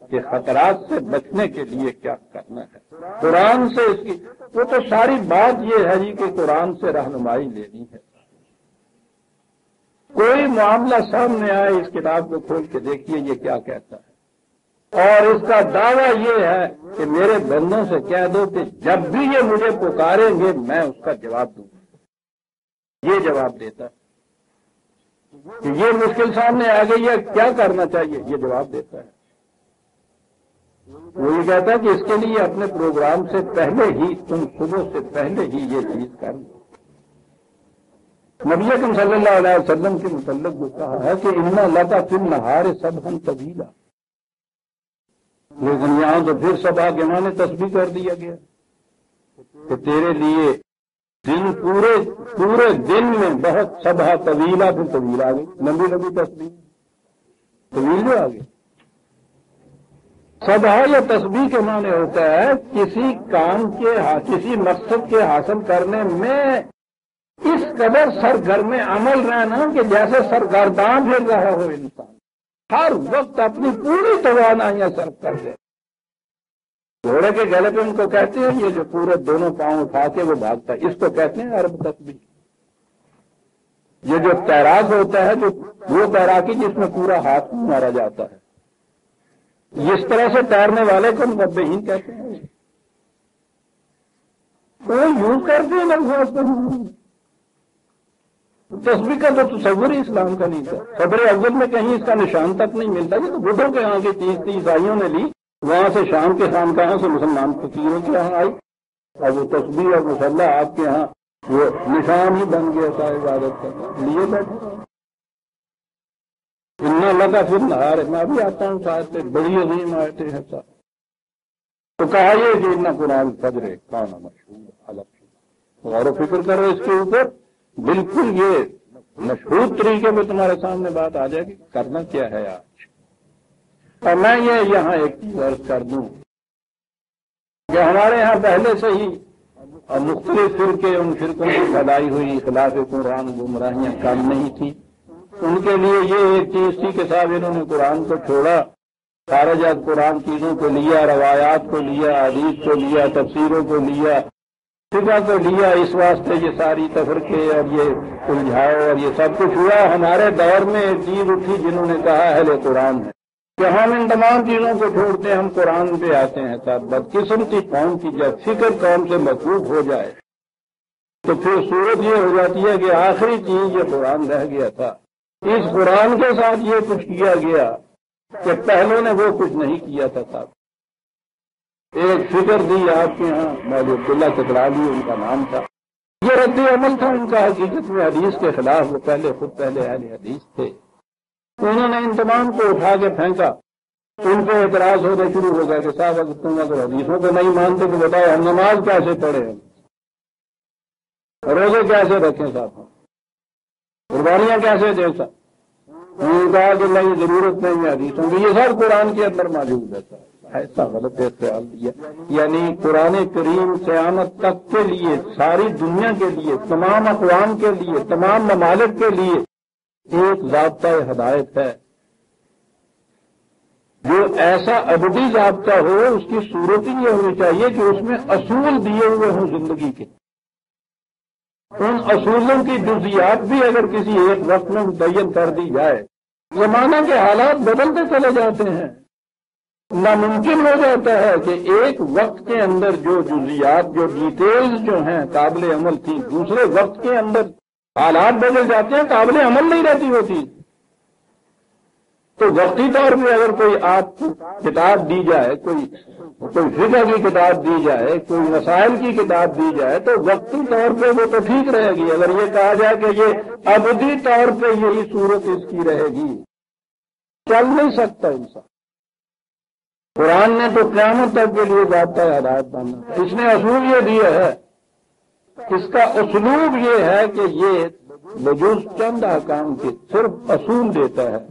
کہ خطرات سے بچنے کے لیے کیا کرنا ہے۔ قرآن سے اس کی وہ تو ساری بات یہ ہے جی کہ قرآن سے رہنمائی لینی ہے۔ کوئی معاملہ سامنے آئے اس کتاب کو کھول کے دیکھیے یہ کیا کہتا ہے، اور اس کا دعویٰ یہ ہے کہ میرے بندوں سے کہہ دو کہ جب بھی یہ مجھے پکاریں گے میں اس کا جواب دوں گا۔ یہ جواب دیتا ہے کہ یہ مشکل سامنے آ گئی ہے کیا کرنا چاہیے، یہ جواب دیتا ہے۔ وہ یہ کہتا ہے کہ اس کے لیے اپنے پروگرام سے پہلے ہی تم صبح سے پہلے ہی یہ چیز کر لو۔ نبی اکرم صلی اللہ علیہ وسلم کے متعلق جو کہا ہے کہ ان لک فی النہار سبحا طویلا، لیکن یہاں تو پھر صبح کے معنی تسبیح کر دیا گیا کہ تیرے لیے دن پورے دن میں بہت صبح طویلا، پھر طویل آ گئی، لمبی لمبی تسبیح طویل جو آ گئی۔ صبح یا تسبیح کے معنی ہوتا ہے کسی کام کے کسی مقصد کے حاصل کرنے میں اس قدر سرگرم عمل رہنا کہ جیسے سرگرداں پھر رہا ہو انسان، ہر وقت اپنی پوری توانائیاں صرف کر دے۔ گھوڑے کے گلے پہ ان کو کہتے ہیں یہ جو پورے دونوں پاؤں اٹھا کے وہ بھاگتا ہے، اس کو کہتے ہیں عرب تسبیح۔ یہ جو تیراک ہوتا ہے جو وہ تیراکی جس میں پورا ہاتھ مارا جاتا ہے، اس طرح سے تیرنے والے کو مبہین کہتے ہیں۔ کوئی یوز کرتے ہیں الفاظ کو، تسبیح کا تو تصور ہی اسلام کا نہیں تھا۔ صدر اول میں کہیں اس کا نشان تک نہیں ملتا، یہ تو بدھوں کے یہاں کی چیز تھی، عیسائیوں نے لی، وہاں سے شام کے خانقاہوں سے مسلمان فقیروں کے یہاں آئی، اور وہ تسبیح اور مصلی آپ کے یہاں وہ نشان ہی بن گیا تھا عبادت کا، لیے بیٹھے۔ اتنا لگا پھر نہار میں ابھی آتا ہوں شاید سے بڑی عظیم آیتیں ہیں سر، تو کہا یہ کہ اتنا قرآن فجر کان مشہور الگ، غور و فکر کرو اس کے اوپر، بالکل یہ مشہور طریقے میں تمہارے سامنے بات آ جائے گی کرنا کیا ہے آج۔ اور میں یہ یہاں ایک چیز عرض کر دوں کہ ہمارے یہاں پہلے سے ہی مختلف فرقے ان فرقوں کی پھیلائی ہوئی خلاف قرآن گمراہیاں کم نہیں تھی، ان کے لیے یہ ایک چیز تھی کہ صاحب انہوں نے قرآن کو چھوڑا، خارج از قرآن چیزوں کو لیا، روایات کو لیا، حدیث کو لیا، تفسیروں کو لیا، فقہ کو لیا، اس واسطے یہ ساری تفرقے اور یہ الجھاؤ اور یہ سب کچھ ہوا۔ ہمارے دور میں ایک چیز اٹھی جنہوں نے کہا اہل قرآن ہے کہ ہم ان تمام چیزوں کو چھوڑتے ہیں، ہم قرآن پہ آتے ہیں۔ صاحب بدقسمتی قوم کی جب فکر قوم سے مفروغ ہو جائے تو پھر صورت یہ ہو جاتی ہے کہ آخری چیز یہ قرآن رہ گیا تھا، اس قرآن کے ساتھ یہ کچھ کیا گیا کہ پہلے نے وہ کچھ نہیں کیا تھا۔ صاحب ایک فکر دی آپ کے ہاں مولوی عبداللہ چترالی ان کا نام تھا، یہ رد عمل تھا ان کا حقیقت میں حدیث کے خلاف، وہ خود پہلے اہل حدیث تھے، انہوں نے ان تمام کو اٹھا کے پھینکا۔ ان کو اعتراض ہونا شروع ہو گیا کہ صاحب اگر تم اگر حدیثوں کو نہیں مانتے تو بتاؤ ہم نماز کیسے پڑھیں، روزے کیسے رکھیں، صاحب قربانیاں کیسے دیں؟ انہوں نے کہا کہ نہیں ضرورت نہیں ہے حدیثوں کی، یہ سب قرآن کے اندر موجود ہے۔ ایسا غلط خیال دیا. یعنی قرآن کریم قیامت تک کے لیے، ساری دنیا کے لیے، تمام اقوام کے لیے، تمام ممالک کے لیے ایک ضابطۂ ہدایت ہے. جو ایسا ابدی ضابطہ ہو، اس کی صورت یہ ہونی چاہیے کہ اس میں اصول دیے ہوئے ہوں زندگی کے. ان اصولوں کی جزیات بھی اگر کسی ایک وقت میں متعین کر دی جائے، زمانہ کے حالات بدلتے چلے جاتے ہیں. ناممکن ہو جاتا ہے کہ ایک وقت کے اندر جو جزیات، جو ڈیٹیلز جو ہیں قابل عمل تھی، دوسرے وقت کے اندر حالات بدل جاتے ہیں، قابل عمل نہیں رہتی ہوتی. تو وقتی طور پہ اگر کوئی آپ کو کتاب دی جائے، کوئی فقہ کی کتاب دی جائے، کوئی مسائل کی کتاب دی جائے، تو وقتی طور پہ وہ تو ٹھیک رہے گی. اگر یہ کہا جائے کہ یہ ابدی طور پہ یہی صورت اس کی رہے گی، چل نہیں سکتا انسان. قرآن نے تو قیامت تک کے لیے ضابطۂ ہدایت باندھا. اس نے اصول یہ دیا ہے، اس کا اسلوب یہ ہے کہ یہ بجز چند احکام کے صرف اصول دیتا ہے،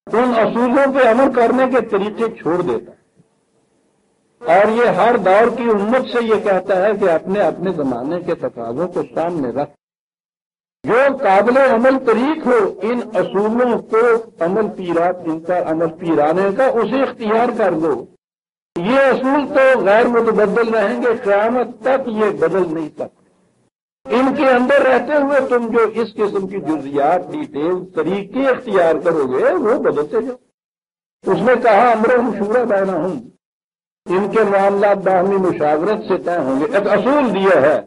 ان اصولوں پہ عمل کرنے کے طریقے چھوڑ دیتا ہے. اور یہ ہر دور کی امت سے یہ کہتا ہے کہ اپنے اپنے زمانے کے تقاضوں کو سامنے رکھ، جو قابل عمل طریق ہو ان اصولوں کو ان کا عمل پیرانے کا اسے اختیار کر دو. یہ اصول تو غیر متبدل رہیں گے، قیامت تک یہ بدل نہیں سکتے. ان کے اندر رہتے ہوئے تم جو اس قسم کی جزیات، ڈیٹیل، طریقے اختیار کرو گے وہ بدلتے جاؤ. اس نے کہا امرهم شورى بینہم، ان کے معاملات باہمی مشاورت سے طے ہوں گے. ایک اصول دیا ہے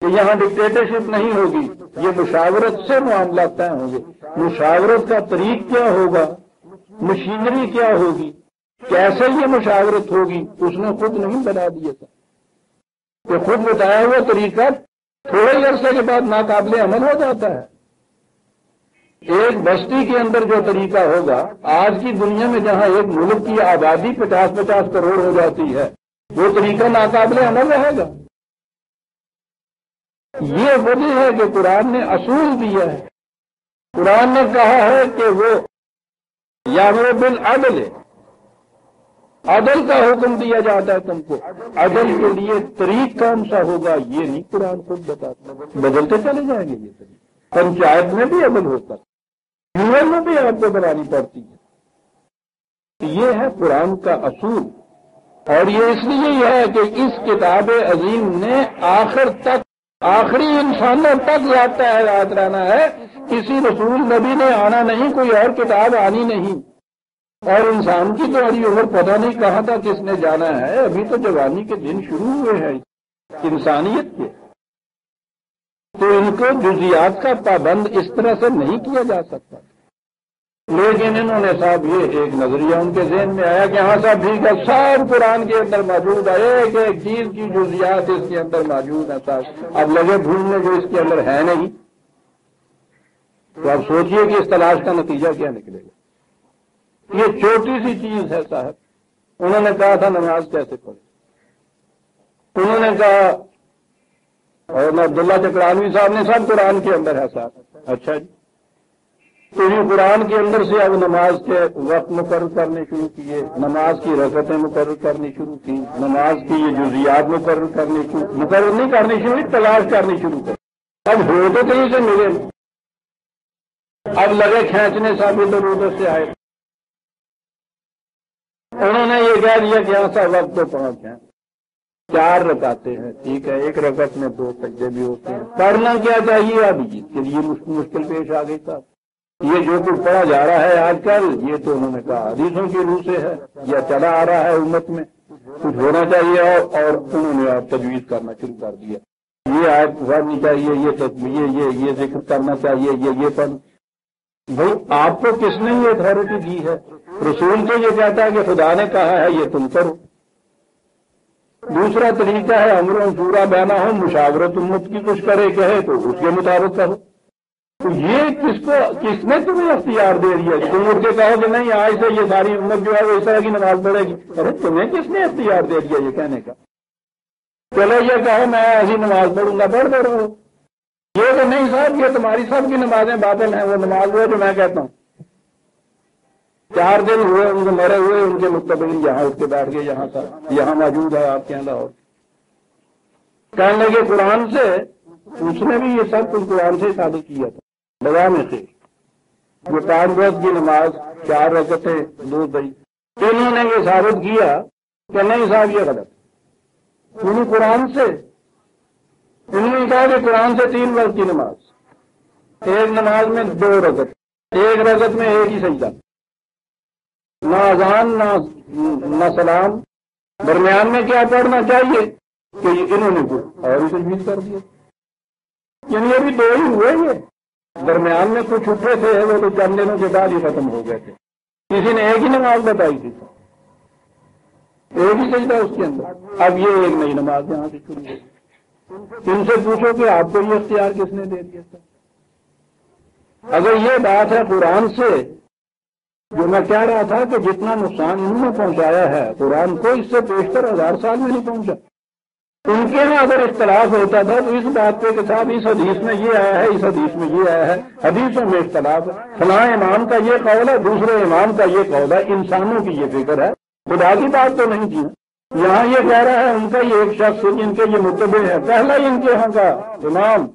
کہ یہاں ڈکٹیٹرشپ نہیں ہوگی، یہ مشاورت سے معاملات طے ہوں گے. مشاورت کا طریق کیا ہوگا، مشینری کیا ہوگی، کیسے یہ مشاورت ہوگی، اس نے خود نہیں بنا دیا تھا. کہ خود بتایا ہوا طریقہ تھوڑے ہی عرصے کے بعد ناقابل عمل ہو جاتا ہے. ایک بستی کے اندر جو طریقہ ہوگا، آج کی دنیا میں جہاں ایک ملک کی آبادی 50-50 کروڑ ہو جاتی ہے، وہ طریقہ ناقابل عمل رہے گا. یہ وجہ ہے کہ قرآن نے اصول دیا ہے. قرآن نے کہا ہے کہ وہ یامر بالعدل، عدل کا حکم دیا جاتا ہے تم کو. عدل کے لیے طریق کون سا ہوگا یہ نہیں قرآن خود بتاتا، بدلتے چلے جائیں گے. یہ طریق پنچایت میں بھی عمل ہوتا ہے، یونین میں بھی آپ کو بنانی پڑتی ہے. یہ ہے قرآن کا اصول. اور یہ اس لیے ہے کہ اس کتاب عظیم نے آخر تک، آخری انسانوں تک ضابطہ حیات رہنا ہے. کسی رسول نبی نے آنا نہیں، کوئی اور کتاب آنی نہیں. اور انسان کی تو ابھی عمر پتہ نہیں کہاں تک کس نے جانا ہے. ابھی تو جوانی کے دن شروع ہوئے ہیں انسانیت کے. تو ان کو جزیات کا پابند اس طرح سے نہیں کیا جا سکتا. لیکن انہوں نے صاحب یہ ایک نظریہ ان کے ذہن میں آیا کہ ہاں صاحب ٹھیک ہے، سب قرآن کے اندر موجود ہے، ایک ایک چیز کی جزیات اس کے اندر موجود ہے صاحب. اب لگے ڈھونڈنے جو اس کے اندر ہے نہیں. تو اب سوچئے کہ اس تلاش کا نتیجہ کیا نکلے گا. یہ چھوٹی سی چیز ہے صاحب. انہوں نے کہا تھا نماز کیسے پڑھے. انہوں نے کہا، اور عبداللہ چکرانوی صاحب نے سب قرآن کے اندر ہے صاحب. اچھا جی، تو یہ قرآن کے اندر سے اب نماز کے وقت مقرر کرنے شروع کیے، نماز کی رکعتیں مقرر کرنی شروع کی، نماز کی یہ جزیات مقرر نہیں کرنی شروع، تلاش کرنی شروع کر. اب ہو تو کہیں سے ملے، اب لگے کھینچنے صاحب ادھر ادھر سے آئے. انہوں نے یہ کہہ دیا کہ ایسا وقت تو پہنچ جائیں. 4 رکعتیں ہیں، ٹھیک ہے، ایک رکعت میں 2 سجدے بھی ہوتے ہیں. پڑھنا کیا چاہیے اب اس کے لیے مشکل پیش آ گئی تھا. یہ جو کچھ پڑھا جا رہا ہے آج کل، یہ تو انہوں نے کہا حدیثوں کی روح سے ہے یا چلا آ رہا ہے امت میں، کچھ ہونا چاہیے. اور انہوں نے تجویز کرنا شروع کر دیا. یہ آیت پڑھنی چاہیے، یہ ذکر کرنا چاہیے، یہ پڑھ. بھائی آپ کو کس نے یہ اتھارٹی دی ہے؟ رسول تو یہ کہتا ہے کہ خدا نے کہا ہے یہ تم کرو. دوسرا طریقہ ہے امرهم شورى بینہم، مشاورت امت کی کچھ کرے کہے تو اس کے مطابق کرو. تو یہ کس نے تمہیں اختیار دے دیا؟ تم اٹھ کے کہو کہ نہیں آج سے یہ ساری امت جو ہے وہ اس طرح کی نماز پڑھے گی. ارے تمہیں کس نے اختیار دے دیا یہ کہنے کا؟ چلو یہ کہو میں ایسی نماز پڑھوں گا، پڑھ دے رہا ہوں. یہ تو نہیں صاحب، یہ تمہاری سب کی نمازیں باطل ہیں، وہ نماز وہ جو میں کہتا ہوں. 4 دن ہوئے ان کو مرے ہوئے، ان کے متبعین یہاں اٹھ کے بیٹھ گئے، یہاں موجود ہے آپ کے یہاں لاہور۔ کہنے لگے قرآن سے، اس نے بھی یہ سب کچھ قرآن سے ثابت کیا تھا بغا میں سے، جو 5 وقت کی نماز 4 رکعتیں 2 دئی، انہوں نے یہ ثابت کیا کہ نہیں صاحب یہ غلط، انہیں قرآن سے، انہوں نے کہا کہ قرآن سے 3 وقت کی نماز، ایک نماز میں 2 رکعت، ایک رکعت میں ایک ہی سجدہ، نہ اذان نہ سلام، درمیان میں کیا پڑھنا چاہیے کہ انہوں نے اور ہی تجویز کر دیا۔ یعنی ابھی 2 ہی ہوئے، یہ درمیان میں کچھ اٹھے تھے، وہ تو چند دنوں کے بعد ہی ختم ہو گئے تھے۔ کسی نے ایک ہی نماز بتائی تھی، ایک ہی سجدہ اس کے اندر، اب یہ ایک نئی نماز یہاں سے شروع ہوئی۔ ان سے پوچھو کہ آپ کو یہ اختیار کس نے دے دیا تھا؟ اگر یہ بات ہے قرآن سے، جو میں کہہ رہا تھا کہ جتنا نقصان انہوں نے پہنچایا ہے قرآن کو، اس سے بیشتر 1000 سال میں نہیں پہنچا۔ ان کے یہاں اگر اختلاف ہوتا تھا تو اس بات پہ کہ صاحب اس حدیث میں یہ آیا ہے، اس حدیث میں یہ آیا ہے، حدیثوں میں اختلاف ہے، فلاں امام کا یہ قول ہے، دوسرے امام کا یہ قول ہے، انسانوں کی یہ فکر ہے، خدا کی بات تو نہیں تھی۔ یہاں یہ کہہ رہا ہے ان کا یہ ایک شخص جن کے یہ متبع ہے، پہلا ہی ان کے یہاں کا امام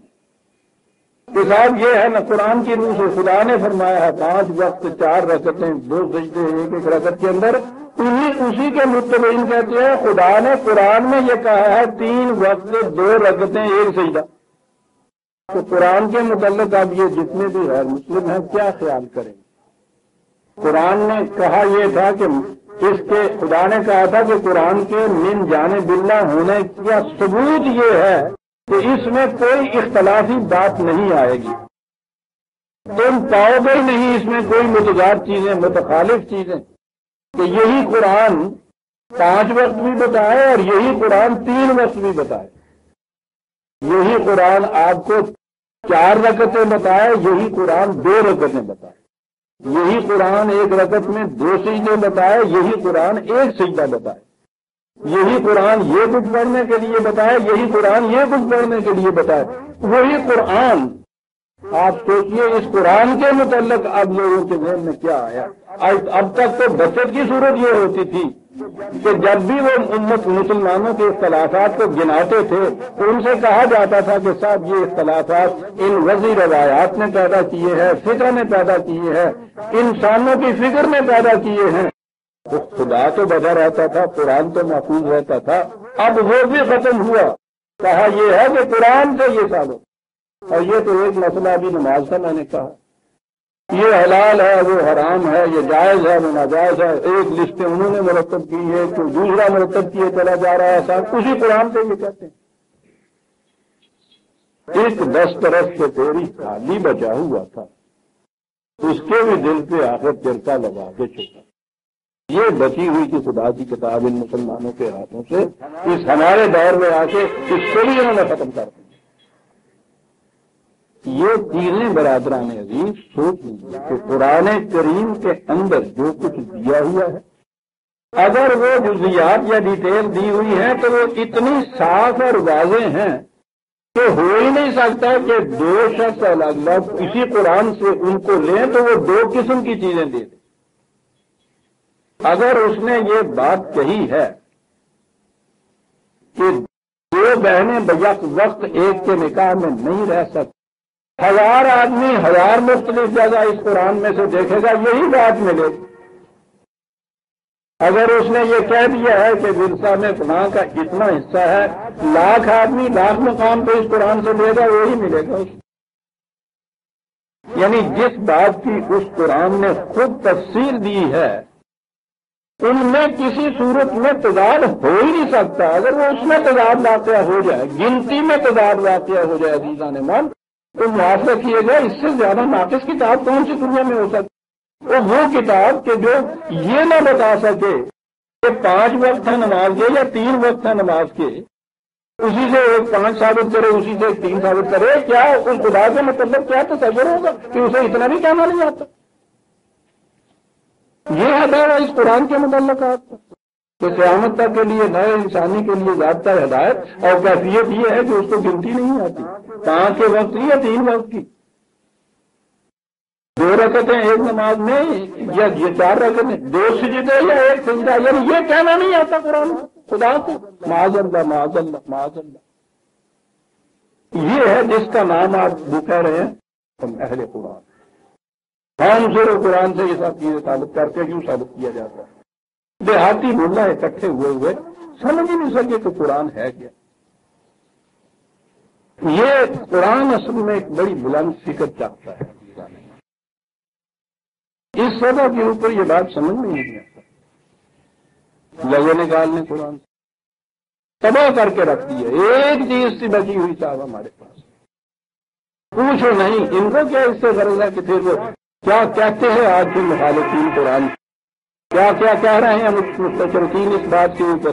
کہ صاحب یہ ہے نا قرآن کی روح سے خدا نے فرمایا ہے 5 وقت 4 رکعتیں 2 سجدے ایک رکعت کے اندر، اسی کے متبعین کہتے ہیں خدا نے قرآن میں یہ کہا ہے 3 وقت 2 رکعتیں ایک سجدہ۔ تو قرآن کے متعلق اب یہ جتنے بھی غیر مسلم ہیں کیا خیال کریں؟ قرآن نے کہا یہ تھا کہ اس کے خدا نے کہا تھا کہ قرآن کے من جانب اللہ ہونے کا ثبوت یہ ہے کہ اس میں کوئی اختلافی بات نہیں آئے گی، تم پاؤ گے نہیں اس میں کوئی متضاد چیزیں، متخالف چیزیں، کہ یہی قرآن 5 وقت بھی بتائے اور یہی قرآن 3 وقت بھی بتائے، یہی قرآن آپ کو 4 رکعتیں بتائے، یہی قرآن 2 رکعتیں بتائے، یہی قرآن 1 رکعت میں 2 سجدے بتائے، یہی قرآن 1 سجدہ بتائے، یہی قرآن یہ کچھ پڑھنے کے لیے بتائے، یہی قرآن یہ کچھ پڑھنے کے لیے بتائے، وہی قرآن۔ آپ سوچئے اس قرآن کے متعلق اب لوگوں کے ذہن میں کیا آیا؟ اب تک تو بچت کی صورت یہ ہوتی تھی کہ جب بھی وہ امت مسلمانوں کے اختلافات کو گناتے تھے تو ان سے کہا جاتا تھا کہ صاحب یہ اختلافات ان وضعی روایات نے پیدا کیے ہیں، فکر نے پیدا کیے ہیں، انسانوں کی فکر نے پیدا کیے ہیں۔ تو خدا تو بجا رہتا تھا، قرآن تو محفوظ رہتا تھا، اب وہ بھی ختم ہوا۔ کہا یہ ہے کہ قرآن سے یہ سالو، اور یہ تو ایک مسئلہ ابھی نماز کا میں نے کہا، یہ حلال ہے وہ حرام ہے، یہ جائز ہے وہ ناجائز ہے، ایک لسٹ انہوں نے مرتب کی ہے تو دوسرا مرتب کیے چلا جا رہا ہے، صاحب اسی قرآن سے یہ کہتے ہیں۔ ایک 10 طرف سے تیری خالی بچا ہوا تھا، اس کے بھی دل پہ آخر چرتا لگا کے چھوٹا، یہ بچی ہوئی کہ خدا کی کتاب ان مسلمانوں کے ہاتھوں سے اس ہمارے دور میں آ کے اس کو بھی انہوں نے ختم کر دیا۔ یہ چیزیں برادران عزیز سوچ لیجیے کہ قرآن کریم کے اندر جو کچھ دیا ہوا ہے، اگر وہ جزیات یا ڈیٹیل دی ہوئی ہیں تو وہ اتنی صاف اور واضح ہیں کہ ہو ہی نہیں سکتا کہ 2 شخص الگ الگ اسی قرآن سے ان کو لیں تو وہ 2 قسم کی چیزیں دے دیں۔ اگر اس نے یہ بات کہی ہے کہ 2 بہنیں بیک وقت ایک کے نکاح میں نہیں رہ سکتی، 1000 آدمی 1000 مختلف جگہ اس قرآن میں سے دیکھے گا یہی بات ملے گی۔ اگر اس نے یہ کہہ دیا ہے کہ ورثہ میں فلاں کا اتنا حصہ ہے، 1,00,000 آدمی 1,00,000 مقام پہ اس قرآن سے لے گا وہی ملے گا۔ یعنی جس بات کی اس قرآن نے خود تفسیر دی ہے ان میں کسی صورت میں تضاد ہو ہی نہیں سکتا۔ اگر وہ اس میں تضاد واقع ہو جائے، گنتی میں تضاد واقع ہو جائے عزیزان من، تو معاف رکھیے گا اس سے زیادہ ناقص کتاب کون سی دنیا میں ہو سکتی؟ وہ کتاب کہ جو یہ نہ بتا سکے کہ 5 وقت ہے نماز کے یا 3 وقت ہے نماز کے، اسی سے ایک 5 ثابت کرے، اسی سے ایک 3 ثابت کرے، کیا اس خدا کے مطلب کیا تصور ہوگا کہ اسے اتنا بھی کہنا نہیں آتا؟ یہ ہے اس قرآن کے متعلقات کہ قیامت تک کے لیے نئے انسانی کے لیے ضابطہ ہدایت اور کیفیت یہ ہے کہ اس کو گنتی نہیں آتی 5 کے وقت کی یا 3 وقت کی۔ 2 رکعتیں ایک نماز میں یا یہ 4 رکعتیں 2 سجدے یا 1 سجدہ، یعنی یہ کہنا نہیں آتا قرآن خدا کو، معاذ اللہ معاذ اللہ معاذ اللہ۔ یہ ہے جس کا نام آپ وہ کہہ رہے ہیں ہم اہل قرآن۔ ہم سورہ قرآن سے یہ سب چیزیں ثابت کر کے کیوں ثابت کیا جاتا ہے؟ دیہاتی ملا اکٹھے ہوئے سمجھ ہی نہیں سکے کہ قرآن ہے کیا۔ یہ قرآن اصل میں ایک بڑی بلند فکر چاہتا ہے، اس سطح کے اوپر یہ بات سمجھ میں نہیں آتا۔ لگے نکالنے قرآن تباہ کر کے رکھ دی ہے، ایک چیز سی بچی ہوئی صاحب ہمارے پاس، پوچھو نہیں ان کو کیا اس سے غرض ہے کہ پھر وہ کیا کہتے ہیں آج بھی مخالفین قرآن، کیا کیا کہہ رہے ہیں مستشرقین اس بات کے اوپر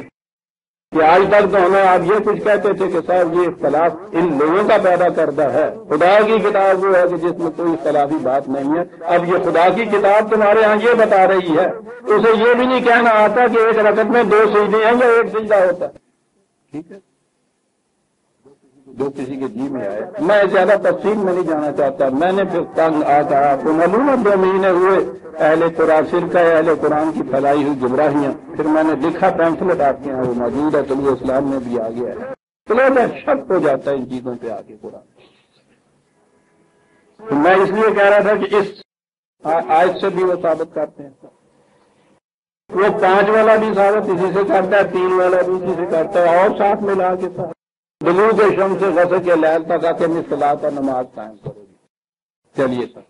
کہ آج تک تو ہمیں آپ یہ کچھ کہتے تھے کہ صاحب یہ اختلاف ان لوگوں کا پیدا کردہ ہے، خدا کی کتاب وہ ہے کہ جس میں کوئی اختلافی بات نہیں ہے۔ اب یہ خدا کی کتاب تمہارے ہاں یہ بتا رہی ہے، اسے یہ بھی نہیں کہنا آتا کہ ایک رکعت میں 2 سجدے ہیں یا 1 سجدہ ہوتا ہے۔ ٹھیک ہے، جو کسی کے جی میں آئے، میں زیادہ تفصیل میں نہیں جانا چاہتا۔ میں نے پھر تنگ آ کر آپ کو معلوم ہے 2 مہینے ہوئے اہل قرآن فرقہ اہل قرآن کی پھیلائی ہوئی گمراہیاں، پھر میں نے لکھا پیمفلٹ آپ کے یہاں وہ موجود ہے، طلوع اسلام میں بھی آ گیا ہے، چلو میں شک ہو جاتا ہے ان چیزوں پہ آگے قرآن۔ تو میں اس لیے کہہ رہا تھا کہ اس آیت سے بھی وہ ثابت کرتے ہیں، وہ 5 والا بھی ثابت اسی سے کرتا ہے، 3 والا بھی اسی سے کرتا ہے، اور ساتھ ملا کے ساتھ بلوغ شمس سے غسق کے لیل تک آ کے صلاۃ اور نماز قائم کرو گی۔ چلیے سر،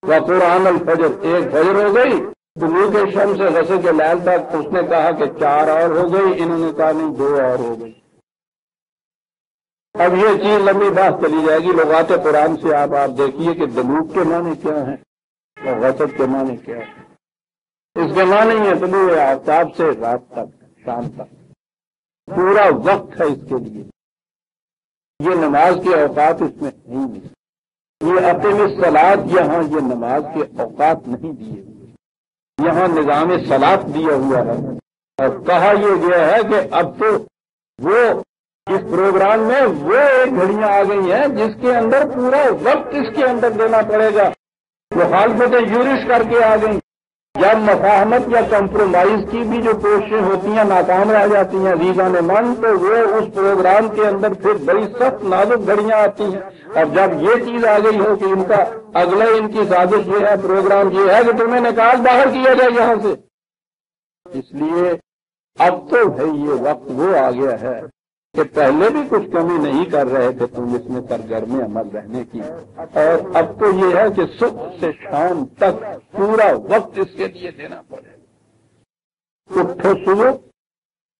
وہ قرآن الفجر، ایک فجر ہو گئی، بلوغ شمس سے غسق کے لیل تک اس نے کہا کہ 4 اور ہو گئی، انہوں نے کہا نہیں 2 اور ہو گئی۔ اب یہ چیز لمبی بات چلی جائے گی، لغات قرآن سے آپ دیکھیے کہ بلوغ کے معنی کیا ہیں اور غسق کے معنی کیا ہے۔ اس کے معنی ہے طلوع آفتاب سے رات تک، شام تک، پورا وقت ہے اس کے لیے۔ یہ نماز کے اوقات اس میں نہیں، یہ اقیم الصلاۃ یہاں یہ نماز کے اوقات نہیں دیے ہوئے، یہاں نظام صلاۃ دیا ہوا ہے، اور کہا یہ گیا ہے کہ اب تو وہ اس پروگرام میں وہ ایک گھڑیاں آ گئی ہیں جس کے اندر پورا وقت اس کے اندر دینا پڑے گا۔ مخالفتیں یورش کر کے آ گئی، جب مفاہمت یا کمپرومائز کی بھی جو کوششیں ہوتی ہیں ناکام رہ جاتی ہیں ویزا نے من، تو وہ اس پروگرام کے اندر پھر بڑی سخت نازک گھڑیاں آتی ہیں۔ اور جب یہ چیز آ گئی ہو کہ ان کا اگلے ان کی سازش یہ ہے، پروگرام یہ ہے کہ تمہیں نکال باہر کیا جائے یہاں سے، اس لیے اب تو بھائی یہ وقت وہ آ گیا ہے کہ پہلے بھی کچھ کمی نہیں کر رہے تھے تم اس میں سرگرم عمل رہنے کی، اور اب تو یہ ہے کہ صبح سے شام تک پورا وقت اس کے لیے دینا پڑے گا۔ اٹھو صبح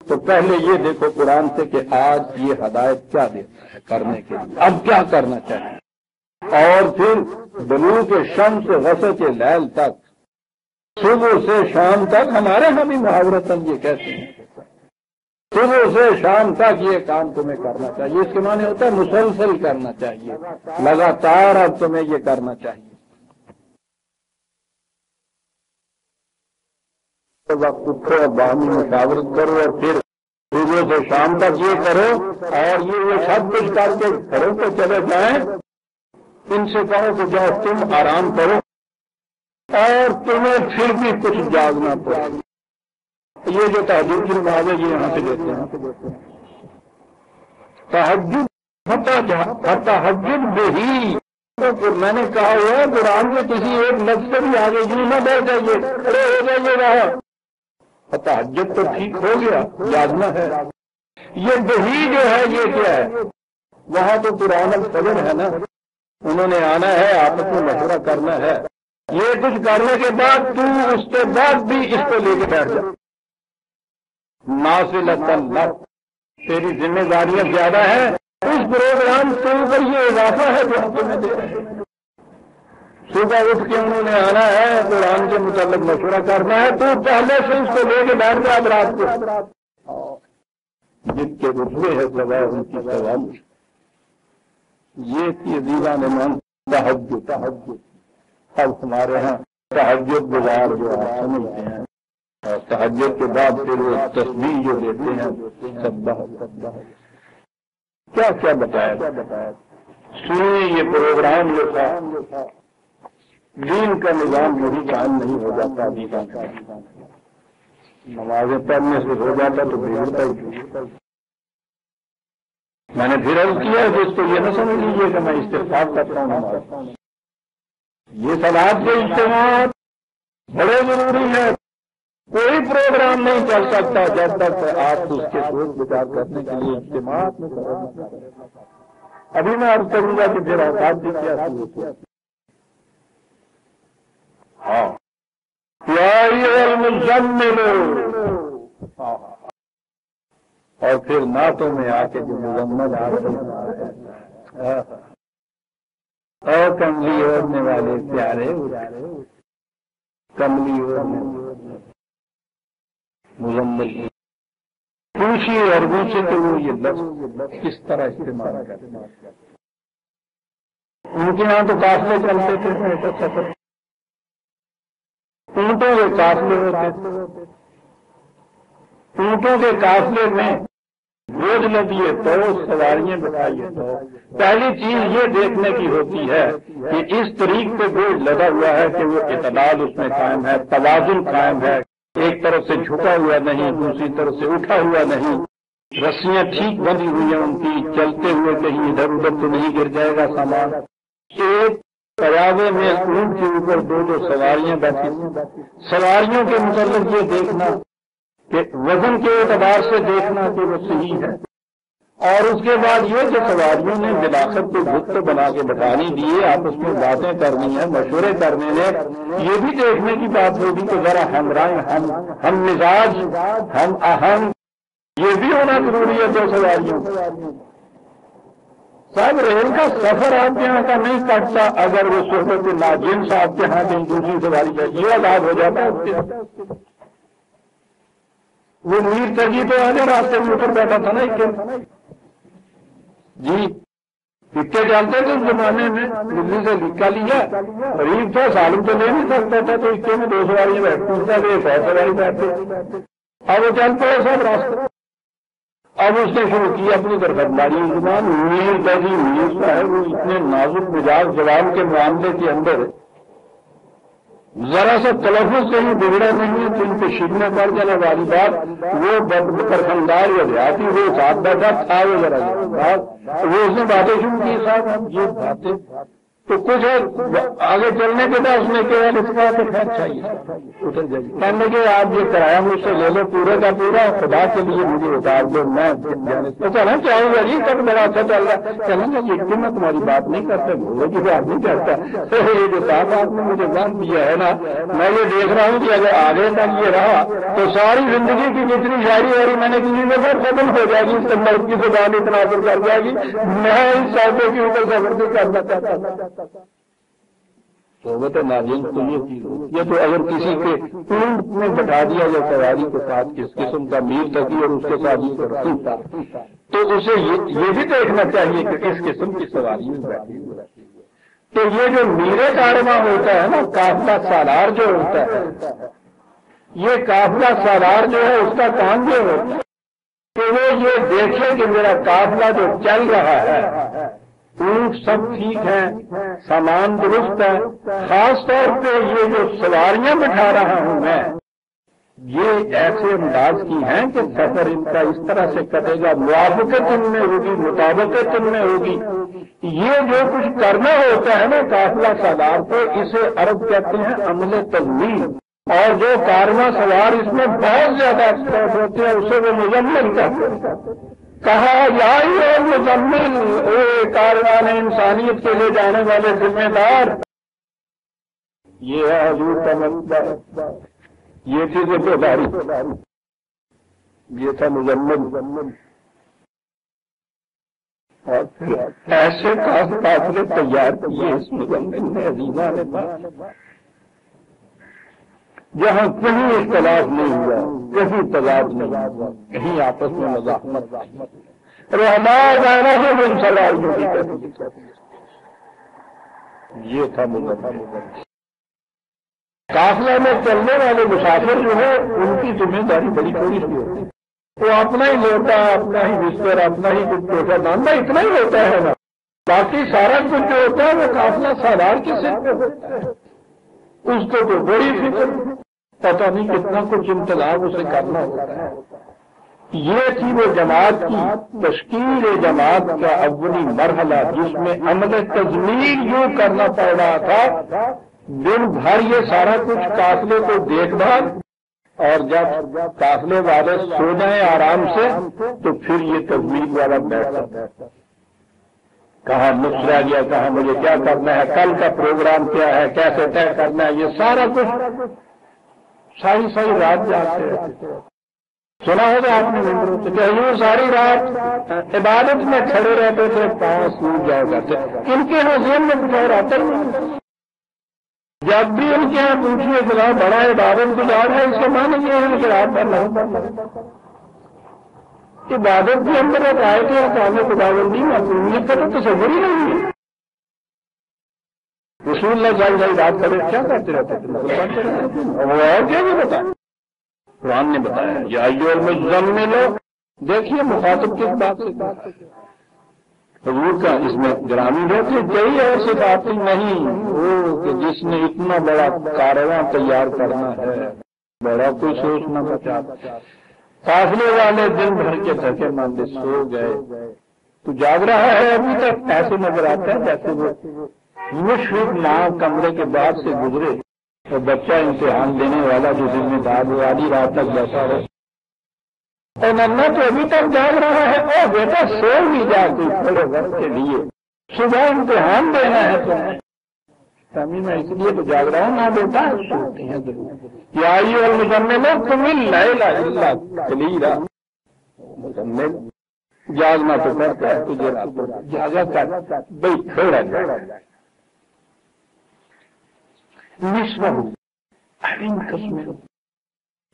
تو پہلے یہ دیکھو قرآن سے کہ آج یہ ہدایت کیا دیتا ہے کرنے کے لیے، اب کیا کرنا چاہیے، اور پھر بلوغ شمس سے غسق لیل تک، صبح سے شام تک۔ ہمارے ہاں بھی محاورتاً یہ کہتے ہیں صبح سے شام تک یہ کام تمہیں کرنا چاہیے، اس کے معنی ہوتا ہے مسلسل کرنا چاہیے، لگاتار اب تمہیں یہ کرنا چاہیے۔ وقت اٹھو اور باہمی مشاورت کرو، اور پھر صبح سے شام تک یہ کرو، اور یہ سب کچھ کر کے گھروں پہ چلے جائیں، ان سے کہو کہ جاؤ تم آرام کرو، اور تمہیں پھر بھی کچھ جاگنا پڑے۔ یہ جو تہجد کی نماز ہے یہ یہاں سے دیتے ہیں، تہجد بہی، تو میں نے کہا ہوا ہے قرآن کے کسی ایک لفظ سے بھی آگے یوں نہ بیٹھ جائیے، کھڑے ہو جائیے وہاں۔ تہجد تو ٹھیک ہو گیا، جاگنا ہے، یہ بہی جو ہے یہ کیا ہے؟ وہاں تو قرآن الفجر ہے نا، انہوں نے آنا ہے، آپس میں مشورہ کرنا ہے، یہ کچھ کرنے کے بعد تو اس کے بعد بھی اس کو لے کے بیٹھ جا۔ نازلۃ اللہ، تیری ذمہ داریاں زیادہ ہیں، اس پروگرام کے اوپر یہ اضافہ ہے جو ہم تمہیں دے رہے ہیں۔ صبح اٹھ کے انہوں نے آنا ہے، قرآن کے متعلق مشورہ کرنا ہے، تو پہلے سے اس کو لے کے بیٹھ جا اب رات کو۔ جن کے رتبے ہے سوا ان کی سوال، یہ تھی عزیزان من تہجد۔ اب ہمارے ہاں تہجد گزار جو آپ سمجھتے ہیں، اور تہجد کے بعد پھر وہ تسبیح جو دیتے ہیں سبح کیا کیا بتایا۔ سنیے یہ پروگرام جو تھا دین کا نظام یہی قائم نہیں ہو جاتا. نمازیں پڑھنے سے ہو جاتا تو بگڑتا ہی. میں نے پھر عرض کیا کہ اس کو یہ نہ سمجھ لیجیے کہ میں استغفار کرتا ہوں نماز. یہ صلاۃ کے اجتماعات بڑے ضروری ہے. کوئی پروگرام نہیں چل سکتا جب تک آپ اس کے سوچ بچار کرنے کے لیے اجتماعات میں کرنا. ابھی میں عرض کروں گا کہ پھر اوقات بھی کیا ہاں اور پھر نعتوں میں آ کے جو مزمل اور کملی اوڑھنے والے پیارے کملی اوڑھنے مزمل پوچھیے اور پوچھے تو وہ یہ لفظ کس طرح استعمال کرتے ہیں. ان کے یہاں تو قافلے چلتے تھے. اونٹوں کے قافلے ہوتے تھے. اونٹوں کے قافلے میں بوجھ لدیے تو سواریاں بٹھائیے تو پہلی چیز یہ دیکھنے کی ہوتی ہے کہ اس طریق پہ بوجھ لدا ہوا ہے کہ وہ اعتدال اس میں قائم ہے, توازن قائم ہے, ایک طرف سے جھکا ہوا نہیں, دوسری طرف سے اٹھا ہوا نہیں, رسیاں ٹھیک بندھی ہوئی ہیں ان کی, چلتے ہوئے کہیں ادھر ادھر تو نہیں گر جائے گا سامان. ایک پیادے میں اونٹ کے اوپر دو سواریاں بیٹھی. سواریوں کے متعلق یہ دیکھنا کہ وزن کے اعتبار سے دیکھنا کہ وہ صحیح ہے, اور اس کے بعد یہ کہ سواریوں نے بلاخر کو بت بنا کے بٹھانی دیے, آپس میں باتیں کرنی ہیں, مشورے کرنے میں یہ بھی دیکھنے کی بات ہوگی کہ ذرا ہم رائے, ہم مزاج, ہم اہم, یہ بھی ہونا ضروری ہے. دو سواریوں صاحب ریل کا سفر آپ کے یہاں کا نہیں کٹتا اگر وہ صحبت ناجنس آپ کے یہاں کہیں دوسری سواری ہے, یہ آزاد ہو جاتا ہے اس کے. وہ میر ترجیح تو آگے راستے میں اوپر بیٹھا تھا نا اکے جی, اکے چلتے تھے اس زمانے میں, دلی سے لکھا لیا, غریب تھا, سالم تو لے نہیں سکتا تھا, تو اکے میں دو سواریاں بیٹھتی تھا, ایک اور سواری بیٹھتے. اب وہ چل پڑے سب راستے. اب اس نے شروع کی اپنی درخداری. زبان میر ترجیح میر کا ہے, وہ اتنے نازک مزاج زبان کے معاملے کے اندر ذرا سا تلفظ کہیں بگڑا نہیں ہے تو ان کے شکنے پڑ جانا والی بات. وہ پرخندار یا دیہاتی وہ ساتھ بیٹھا تھا, وہ ذرا وہ اس نے باتیں شروع کی. صاحب یہ باتیں تو کچھ آگے چلنے کے بعد اس نے کہا اس کا تو خیر چاہیے اتر جائیے. کہنے کہ آپ یہ کرایہ مجھ سے لے لو پورے کا پورا, خدا کے لیے مجھے اتار دو, میں چلنا چاہوں گا جی, تب بڑا اچھا چل رہا ہے. چلیں گا جی, میں تمہاری بات نہیں کرتا, بولے کی بات نہیں کرتا. یہ جو صاحب آپ نے مجھے وقت دیا ہے نا, میں یہ دیکھ رہا ہوں کہ اگر آگے تک یہ رہا تو ساری زندگی کی جتنی شاعری واری میں نے کسی میں سب ختم ہو جائے گی. اس سے مرد کی زبان اتنا اثر کر جائے گی, میں اس سودے کے اوپر سفر بھی کرنا چاہتا تھا. صحبت ناجنس تو یہ چیز ہوتی ہے. تو اگر کسی کے اونٹ میں بٹھا دیا جائے سواری کے ساتھ کس قسم کا میر تکی اور اس کے ساتھ رسیتا, تو اسے یہ بھی دیکھنا چاہیے کہ کس قسم کی سواری میں بیٹھی ہوئی. تو یہ جو میرے کارواں ہوتا ہے نا, قافلہ سالار جو ہوتا ہے, یہ قافلہ سالار جو ہے اس کا کام یہ ہوتا ہے کہ وہ یہ دیکھے کہ میرا قافلہ جو چل رہا ہے, اونٹ سب ٹھیک ہیں, سامان درست ہے, خاص طور پہ یہ جو سواریاں بٹھا رہا ہوں میں, یہ ایسے انداز کی ہیں کہ سفر ان کا اس طرح سے کٹے گا, موافقت ان میں ہوگی, مطابقت ان میں ہوگی. یہ جو کچھ کرنا ہوتا ہے نا قافلہ سالار کو, اسے عرب کہتے ہیں عمل تضمین, اور جو کارواں سوار اس میں بہت زیادہ ایکسپرٹ ہوتے ہیں اسے وہ مزمل کہتے ہیں. کہا یا مزمل, اے کاروان انسانیت کے لے جانے والے ذمہ دار. یہ ہے حضور کا مطلب, یہ تھی ذمہ داری, یہ تھا مزمل. اور پھر ایسے قافلے تیار کیے اس مزمل نے, عزیزاں نے, جہاں کہیں اختلاف نہیں ہوا, کہیں تضاد نہیں ہوا, کہیں آپس میں مزاحمت. رحمان آنا ہے ان سواریوں کی طرف. یہ تھا مزمل. قافلہ میں چلنے والے مسافر جو ہے ان کی ذمہ داری بڑی تھوڑی سی ہوتی ہے. وہ اپنا ہی لوٹا, اپنا ہی بستر, اپنا ہی کچھ ٹوٹا باندھا, اتنا ہی ہوتا ہے نا. باقی سارا کچھ جو ہوتا ہے وہ قافلہ سالار کے سر پہ ہوتا ہے. اس کو تو بڑی فکر، پتہ نہیں کتنا کچھ انتظام اسے کرنا ہوتا ہے۔ یہ تھی وہ جماعت کی تشکیل جماعت کا اولی مرحلہ، جس میں عمل تضمین یوں کرنا پڑ رہا تھا، دن بھر یہ سارا کچھ قافلے کو دیکھ بھال، اور جب قافلے والے سو جائیں آرام سے تو پھر یہ تضمین والا بیٹھا، کہاں نقص رہ گیا، کہاں مجھے کیا کرنا ہے، کل کا پروگرام کیا ہے، کیسے طے کرنا ہے، یہ سارا کچھ ساری رات جاتے رہتے۔ سنا ہوگا آپ نے ممبروں سے کہ حضور ساری رات عبادت میں کھڑے رہتے تھے، پاؤں سوج جایا کرتے۔ ان کے یہاں ذہن میں کچھ اور آتا ہی نہیں۔ جب بھی ان کے یہاں پوچھیے کہ بڑا عبادت گزار ہے، اس کا معنی یہ ہے کہ رات بھر نہیں پڑھنا۔ عبادت کے اندر ایک آیت ہے کہ ہمیں خداوندی معصومیت کا تو تصور ہی نہیں ہے۔ رسول اللہ صلی اللہ علیہ وسلم رات بھر کیا کرتے رہتے تھے؟ وہ اور کیا نہیں بتا، قرآن نے بتایا یا ایھا المزمل۔ دیکھیے مخاطب کس بات سے، حضور کا اس میں گرامی ہے کہ کوئی اور صفات نہیں وہ کہ جس نے اتنا بڑا کارواں تیار کرنا ہے، بڑا کوئی سوچنا بچا۔ قافلے والے دن بھر کے تھکے ماندے سو گئے، تو جاگ رہا ہے ابھی تک، ایسے نظر آتا ہے جیسے وہ مشرق ماں کمرے کے بعد سے گزرے اور بچہ امتحان دینے والا جو ذمہ دار وہ آدھی رات تک بیٹھا رہے، اور ننا تو ابھی تک جاگ رہا ہے، او بیٹا سو بھی جا کوئی تھوڑے وقت کے لیے، صبح امتحان دینا ہے تمہیں۔ میں اس لیے تو جاگ رہا ہوں نا بیٹا، سوتے ہیں ضرور۔ یا ایھا المزمل قم اللیل الا قلیلا، مزمل جاگنا تو پڑتا ہے تجھے، جاگا کر بھائی تھوڑا جاگا نصفہ قسم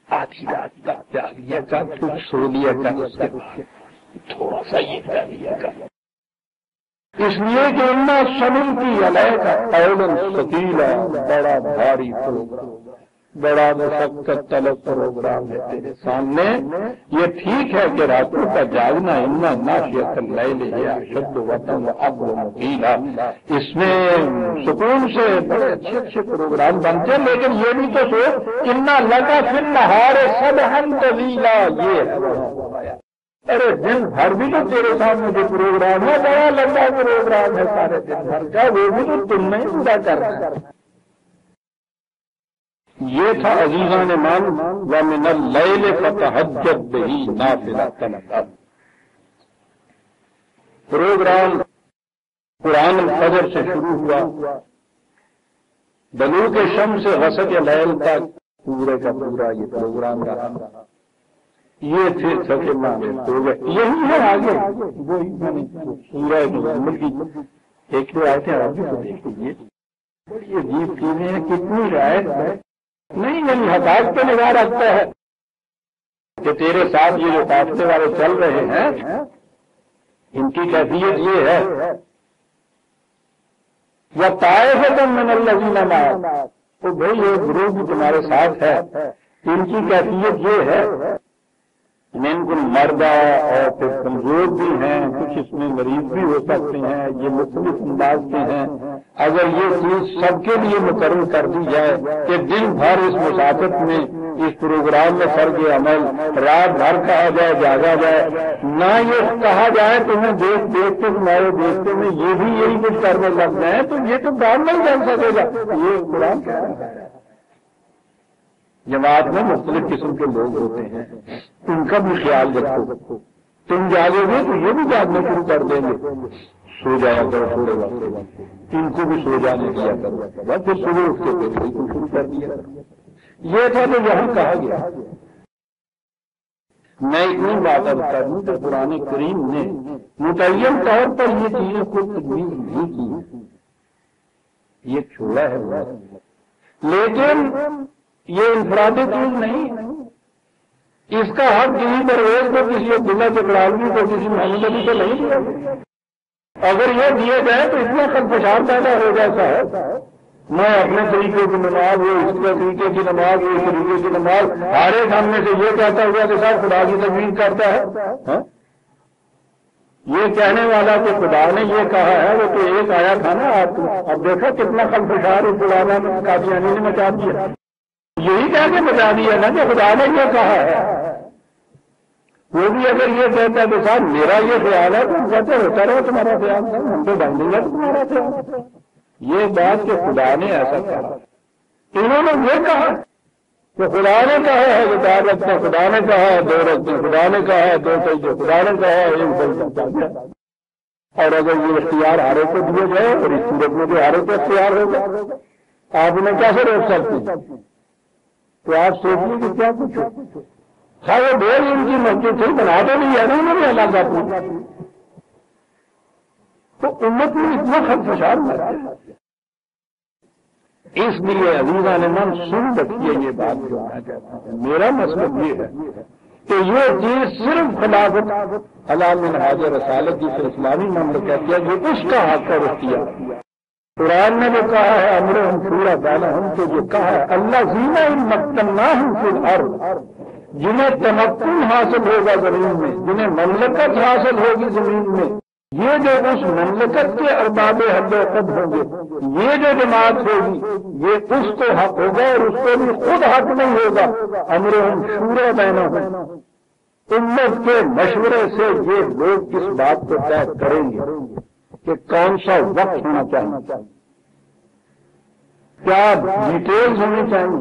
آدھی رات تک جاگ لیا کر، کچھ سو لیا کر، اس کے بعد تھوڑا سا یہ کر لیا کر، اس لیے کہ انا سنلقی علیک قولا ثقیلا، بڑا بھاری پروگرام، بڑا مشقت طلب پروگرام ہے تیرے سامنے۔ یہ ٹھیک ہے کہ راتوں کا جاگنا انا ناشئۃ اللیل ہی اشد وطئا واقوم قیلا، اس میں سکون سے بڑے اچھے پروگرام بنتے ہیں، لیکن یہ بھی تو سوچ انا لک فی النہار سبحا طویلا، یہ ہے ارے دن بھر بھی تو تیرے سامنے جو پروگرام ہے بڑا لمبا پروگرام ہے سارے دن بھر کا، وہ بھی تو تم نے پورا کرنا ہے۔ یہ تھا عزیزان مان ومن اللیل فتہجد بہ نافلۃ لک، پروگرام قرآن الفجر سے شروع ہوا، بلوغ شمس سے غسق لیل تک پورے کا پورا یہ پروگرام رہا۔ یہ تھے تھکے ماندے سو گئے، یہی ہے آگے وہی میں نے سورہ مزمل کی ایک دو آیتیں آگے تو دیکھ لیجیے، بڑی عجیب چیزیں ہیں، کتنی رعایت ہے۔ نہیں یعنی حقائق پہ نگاہ رکھتا ہے کہ تیرے ساتھ یہ جو قافلے والے چل رہے ہیں ان کی کیفیت یہ ہے، وَطَائِفَةٌ مِّنَ الَّذِينَ مَعَكَ، تو بھائی یہ گروہ بھی تمہارے ساتھ ہے، ان کی کیفیت یہ ہے، منکم مردہ، اور پھر کمزور بھی ہیں، کچھ اس میں مریض بھی ہو سکتے ہیں، یہ مختلف انداز کے ہیں۔ اگر یہ چیز سب کے لیے مقرر کر دی جائے کہ دن بھر اس مسافت میں اس پروگرام میں فرض عمل، رات بھر کہا جائے جاگا جائے، نہ یہ کہا جائے تمہیں دیکھ دیکھ کے تمہارے دیکھتے میں یہ بھی یہی کچھ کرنے لگ جائیں، تو یہ تو کام نہیں چل سکے گا۔ یہ قرآن کہہ رہا ہے جماعت میں مختلف قسم کے لوگ ہوتے ہیں، ان کا بھی خیال رکھو، تم جاگو گے تو یہ بھی جاگنا شروع کر دیں گے، سو جایا کرو تھوڑے وقت، ان کو بھی سو جانے دیا کرو، پھر صبح اٹھ کے پھر بالکل شروع کر دیا۔ یہ تھا جو یہاں کہا گیا۔ میں اتنی بات اب کروں کہ قرآن کریم نے متعین طور پر یہ چیزیں خود تجویز نہیں کی، یہ چھوڑا ہے، لیکن یہ انفرادی چیز نہیں، اس کا حق کسی پرویز کو، کسی عبداللہ چکراوی کو، کسی محمد علی کو نہیں دیا۔ اگر یہ دیے گئے تو اتنا خدشات پیدا ہو جاتا ہے، میں اپنے طریقے کی نماز، وہ اس کے طریقے کی نماز، وہ اس طریقے کی نماز، ہر ایک ہم میں سے یہ کہتا ہوا کہ صاحب خدا کی تجویز کرتا ہے۔ یہ کہنے والا کہ خدا نے یہ کہا ہے وہ تو ایک آیا تھا نا، اب دیکھو کتنا خلفشار اس خدا نے قادیانی نے مچا دیا، یہی کہہ کے مچا دیا نا کہ خدا نے یہ کہا ہے۔ وہ بھی اگر یہ کہتا ہے کہ صاحب میرا یہ خیال ہے تو ہم کہتے ہوتا رہو تمہارا خیال ہے، ہم تو ڈال دیں گے تمہارا خیال۔ یہ بات کہ خدا نے ایسا کہا، انہوں نے یہ کہا کہ خدا نے کہا ہے کہ 4 رکھتے، خدا نے کہا ہے 2 رکھتے، خدا نے کہا ہے 2 سجدے، خدا نے کہا ہے 1 سجدہ۔ اور اگر یہ اختیار ہارے کو دیے جائے اور اس صورت میں جو ہارے کو اختیار ہوگا آپ انہیں کیسے روک سکتے ہیں؟ تو آپ سوچیے کہ کیا کچھ وہ ڈیر ان کی مسجد تھی، بنا تو نہیں ہے نا انہوں نے الگ اپنی، تو امت میں اتنا خلفشار ہو رہا ہے۔ اس لیے عزیزان من سن رکھیے یہ بات جو میں کہتا ہوں، میرا مطلب یہ ہے کہ یہ چیز صرف خلافت علی منہاج رسالت جسے اسلامی مملکت ہے جو اس کا حق اور اختیار۔ قرآن نے جو کہا ہے امرہم شورا بینہم، تو جو کہا ہے اللہ زینا مکناہم فی الارض، جنہیں تمکن حاصل ہوگا زمین میں، جنہیں مملکت حاصل ہوگی زمین میں، یہ جو اس مملکت کے ارباب حد و قد ہوں گے، یہ جو جماعت ہوگی یہ اس کو حق ہوگا اور اس کو بھی خود حق نہیں ہوگا۔ امرہم شورا بینہم، امت کے مشورے سے یہ لوگ اس بات کو طے کریں گے کہ کون سا وقت ہونا چاہیے، کیا ڈیٹیلز ہونی چاہیے،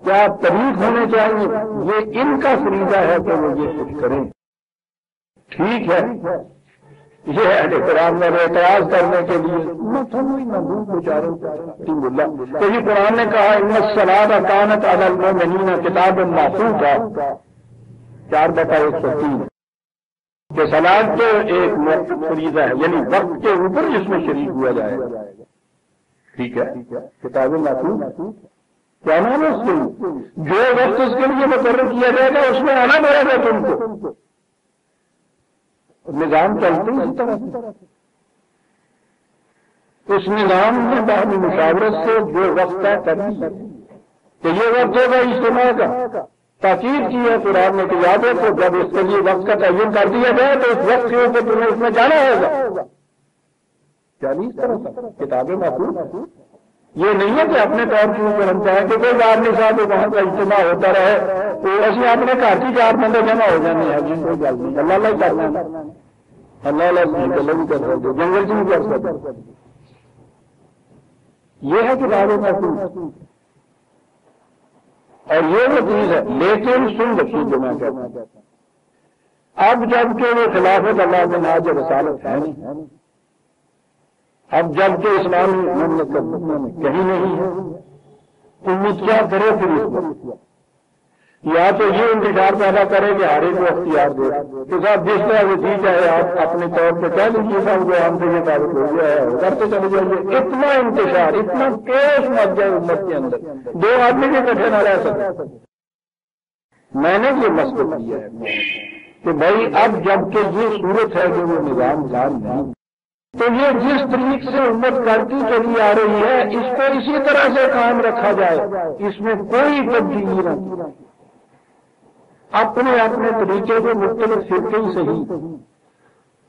کیا تاریخ ہونے چاہیے، یہ ان کا فریضہ ہے کہ وہ یہ کچھ کریں۔ ٹھیک ہے، یہ اہل قرآن میں اعتراض کرنے کے لیے تو یہ قرآن نے کہا ان الصلاۃ کانت علی المؤمنین کتابا موقوتا 4/103 کہ صلاۃ تو ایک موقوت فریضہ ہے، یعنی وقت کے اوپر جس میں شریک ہوا جائے گا۔ ٹھیک ہے، کتاب موقوت کیا نام ہے اس کے لیے؟ جو وقت اس کے لیے مقرر کیا جائے گا اس میں آنا پڑے گا تم کو، نظام چلتے اسی طرح۔ اس نظام میں باہمی مشاورت سے جو وقت طے کرنی ہے کہ یہ وقت ہوگا اجتماع کا، تاکید کی ہے قرآن نے کہ یاد رکھو جب اس کے لیے وقت کا تعین کر دیا جائے تو اس وقت کے اوپر تمہیں اس میں جانا ہوگا۔ یعنی اس طرح کتابیں محفوظ یہ نہیں ہے کہ اپنے طور کے اوپر ہم چاہیں کہ کوئی بات نہیں صاحب وہاں کا اجتماع ہوتا رہے تو اسی اپنے گھر کی 4 بندے جمع ہو جانے ہیں، کوئی گل نہیں، اللہ اللہ کرنا ہے، اللہ اللہ بھی کر سکتے، جنگل سے بھی کر سکتے۔ یہ ہے کتابیں محفوظ اور یہ وہ چیز ہے۔ لیکن سن رکھیے جو میں کہتا ہوں، اب جب کہ وہ خلافت اللہ منہاج رسالت ہے نہیں، اب جب کہ اسلامی مملکت میں کہیں نہیں ہے، امت کیا کرے پھر اس وقت؟ یا تو یہ انتشار پیدا کرے کہ ہر ایک کو اختیار دے کہ صاحب جس طرح وہ جی چاہے آپ اپنے طور پہ کہہ لیجیے صاحب جو ہم سے یہ ثابت ہو گیا ہے کرتے چلے جائیے۔ اتنا انتشار، اتنا کیس مچ جائے امت کے اندر، 2 آدمی کے اکٹھے نہ رہ سکتے۔ میں نے یہ مسئلہ کیا ہے کہ بھائی اب جب کہ یہ صورت ہے جو وہ نظام جان نہیں، تو یہ جس طریق سے امت کرتی چلی آ رہی ہے اس کو اسی طرح سے قائم رکھا جائے، اس میں کوئی تبدیلی نہ کی، اپنے اپنے طریقے کے مختلف فرقے ہی صحیح،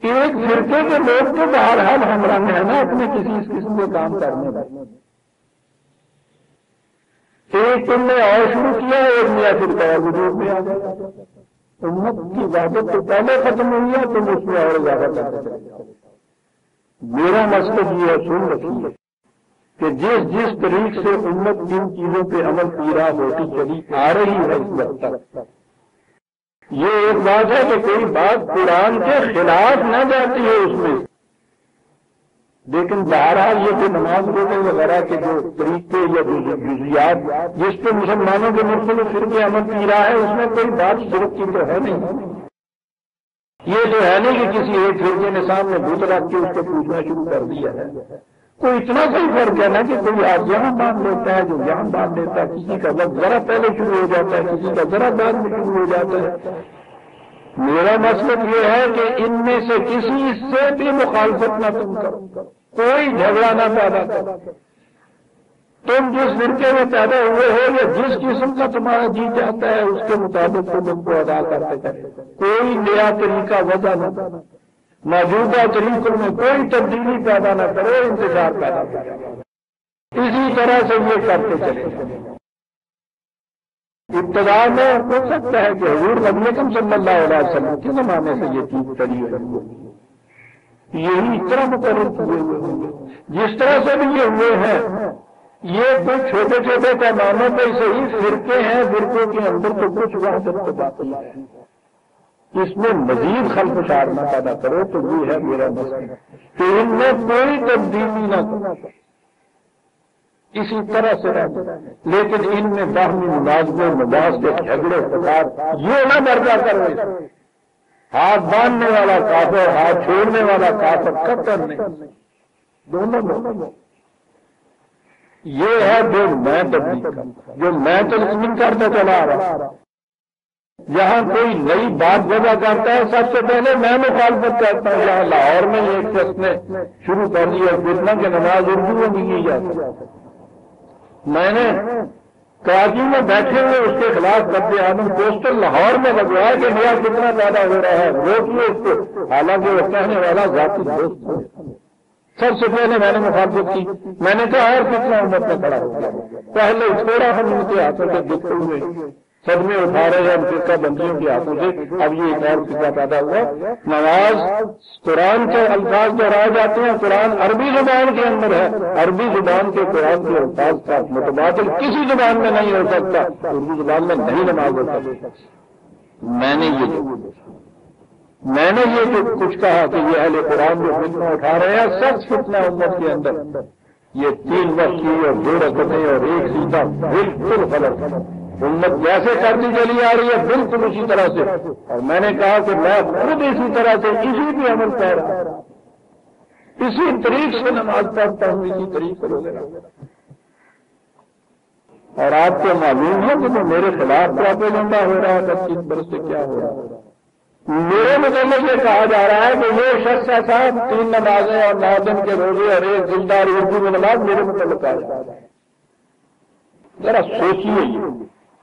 ایک فرقے کے لوگ تو بہرحال ہم رنگ ہے نا اپنے کسی قسم کے کام کرنے میں۔ ایک تم نے اور شروع کیا، ایک نیا فرقہ وجود میں آ گیا، امت کی وحدت تو پہلے ختم ہوئی ہے، تم اس میں اور اضافہ کرتے چلے جاؤ۔ میرا مقصد یہ ہے سن رکھیے کہ جس طریق سے امت جن چیزوں پہ عمل پیرا ہوتی چلی آ رہی ہے اس وقت تک، یہ ایک بات ہے کہ کوئی بات قرآن کے خلاف نہ جاتی ہے اس میں، لیکن بہرحال یہ کہ نماز روزے وغیرہ کے جو طریقے یا جزیات جس پہ مسلمانوں کے مختلف فرقے عمل پیرا ہے اس میں کوئی بات شرک کی تو ہے نہیں۔ یہ تو ہے نہیں کہ کسی ایک فرقے نے سامنے بت رکھ کے اس کو پوچھنا شروع کر دیا ہے، کوئی اتنا صحیح فرق ہے نا کہ کوئی آج یہاں باندھ لیتا ہے جو یہاں باندھ لیتا ہے، کسی کا وقت ذرا پہلے شروع ہو جاتا ہے، کسی کا ذرا بعد میں شروع ہو جاتا ہے۔ میرا مطلب یہ ہے کہ ان میں سے کسی سے بھی مخالفت نہ تم کرو، کوئی جھگڑا نہ پیدا کرو، تم جس فرقے میں پیدا ہوئے ہو یا جس قسم کا تمہارا جی چاہتا ہے اس کے مطابق تم ان کو ادا کرتے کرتے، کوئی نیا طریقہ وضع نہ، موجودہ طریقوں میں کوئی تبدیلی پیدا نہ کرو، انتشار پیدا کرو، اسی طرح سے یہ کرتے چلے۔ ابتدا میں ہو سکتا ہے کہ حضور نبی اکرم صلی اللہ علیہ وسلم کے زمانے سے یہ چیز چلی ہوئی، یہی اس طرح مقرر کیے ہوئے ہوں گے، جس طرح سے بھی یہ ہوئے ہیں۔ یہ کچھ چھوٹے چھوٹے پیمانوں پہ صحیح فرقے ہیں، فرقوں کے اندر تو کچھ وحدت تو باقی ہے، اس میں مزید خلق شار نہ پیدا کرو۔ تو یہ ہے میرا مسئلہ کہ ان میں کوئی تبدیلی نہ کرو، اسی طرح سے رہنا، لیکن ان میں باہمی ملازمے، مباحث کے جھگڑے فساد یہ نہ برپا کرو۔ ہاتھ باندھنے والا کافر، ہاتھ چھوڑنے والا کافر، قطر نہیں، دونوں میں یہ ہے جو میں تبدیل کرتا، جو میں تسلیم کرتا چلا رہا۔ جہاں کوئی نئی بات وضع کرتا ہے سب سے پہلے میں مخالفت کرتا ہوں۔ یہاں لاہور میں ایک شخص نے شروع کر دیا فتنہ کہ نماز اردو میں بھی کی جاتی ہے۔ میں نے کراچی میں بیٹھے ہوئے اس کے خلاف قبض عالم پوسٹر لاہور میں لگوایا کہ نیا فتنہ پیدا ہو رہا ہے، روکیے اس کو، حالانکہ وہ کہنے والا ذاتی دوست ہے۔ سب سے پہلے میں نے مخالفت کی، میں نے کہا اور کتنا امت میں کھڑا ہو گیا، پہلے تھوڑا ہم ان کے ہاتھوں سے دکھتے ہوئے صدمے اٹھا رہے ہیں فرقہ بندیوں کے ہاتھوں سے۔ اب یہ ایک اور فکر پیدا ہوا، نماز قرآن کے الفاظ دہرائے جاتے ہیں، قرآن عربی زبان کے اندر ہے، عربی زبان کے قرآن کے الفاظ کا متبادل کسی زبان میں نہیں ہو سکتا، اردو زبان میں نہیں نماز ہو سکتی۔ میں نے یہ جو کچھ کہا کہ یہ اہل قرآن جو فتنہ اٹھا رہے ہیں، سچ فتنہ امت کے اندر، یہ 3 وقت کی اور 2 رکعتیں اور 1 سجدہ بالکل غلط ہے۔ امت جیسے کرتی چلی آ رہی ہے بالکل اسی طرح سے، اور میں نے کہا کہ میں خود اسی طرح سے اسی پہ عمل کر رہا ہوں، اسی طریق سے نماز پڑھتا ہوں، اسی طریق سے روزے رکھتا ہوں۔ اور آپ کو معلوم ہے کہ میرے خلاف پروپیگنڈا ہو رہا ہے 25 برس سے کیا ہو رہا ہے۔ میرے متعلق یہ کہا جا رہا ہے کہ یہ شخص ایسا 3 نمازیں اور 9 دن کے روزے اور 1 ذمدار اردو میں نماز میرے متعلق کہا جا رہا ہے۔ ذرا سوچیے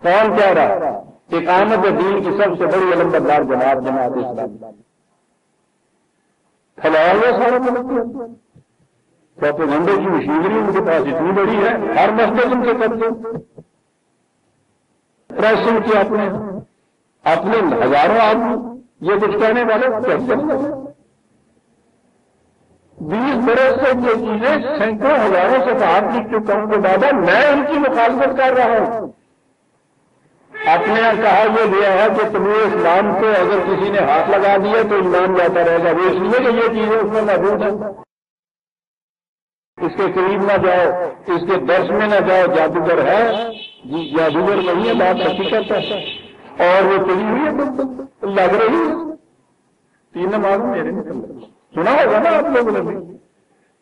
کون کہہ رہا ہے؟ اقامت دین کی سب سے بڑی علمبردار جماعت اسلام پھیلایا ہوا سارے ملک کے اندر، پروپیگنڈے کی مشینری ان کے پاس اتنی بڑی ہے، ہر مسجد ان کے قبضے، پریسنگ کے اپنے ہزاروں آدمی یہ کچھ کہنے والے کیسے نہیں لگے؟ 20 برس سے یہ چیزیں سینکڑوں ہزاروں سے بات لکھ چکا ہوں کہ بابا میں ان کی مخالفت کر رہا ہوں۔ آپ نے کہا یہ گیا ہے کہ طلوع اسلام کو اگر کسی نے ہاتھ لگا دیا تو ایمان جاتا رہے گا، وہ اس لیے کہ یہ چیزیں اس میں موجود ہیں، اس کے قریب نہ جاؤ، اس کے درس میں نہ جاؤ، جادوگر ہے جی، جادوگر نہیں ہے، بات حقیقت ہے، اور وہ چلی ہوئی ہے لگ رہی ہے۔ 3 نماز میرے سنا ہوگا نا آپ لوگوں نے بھی،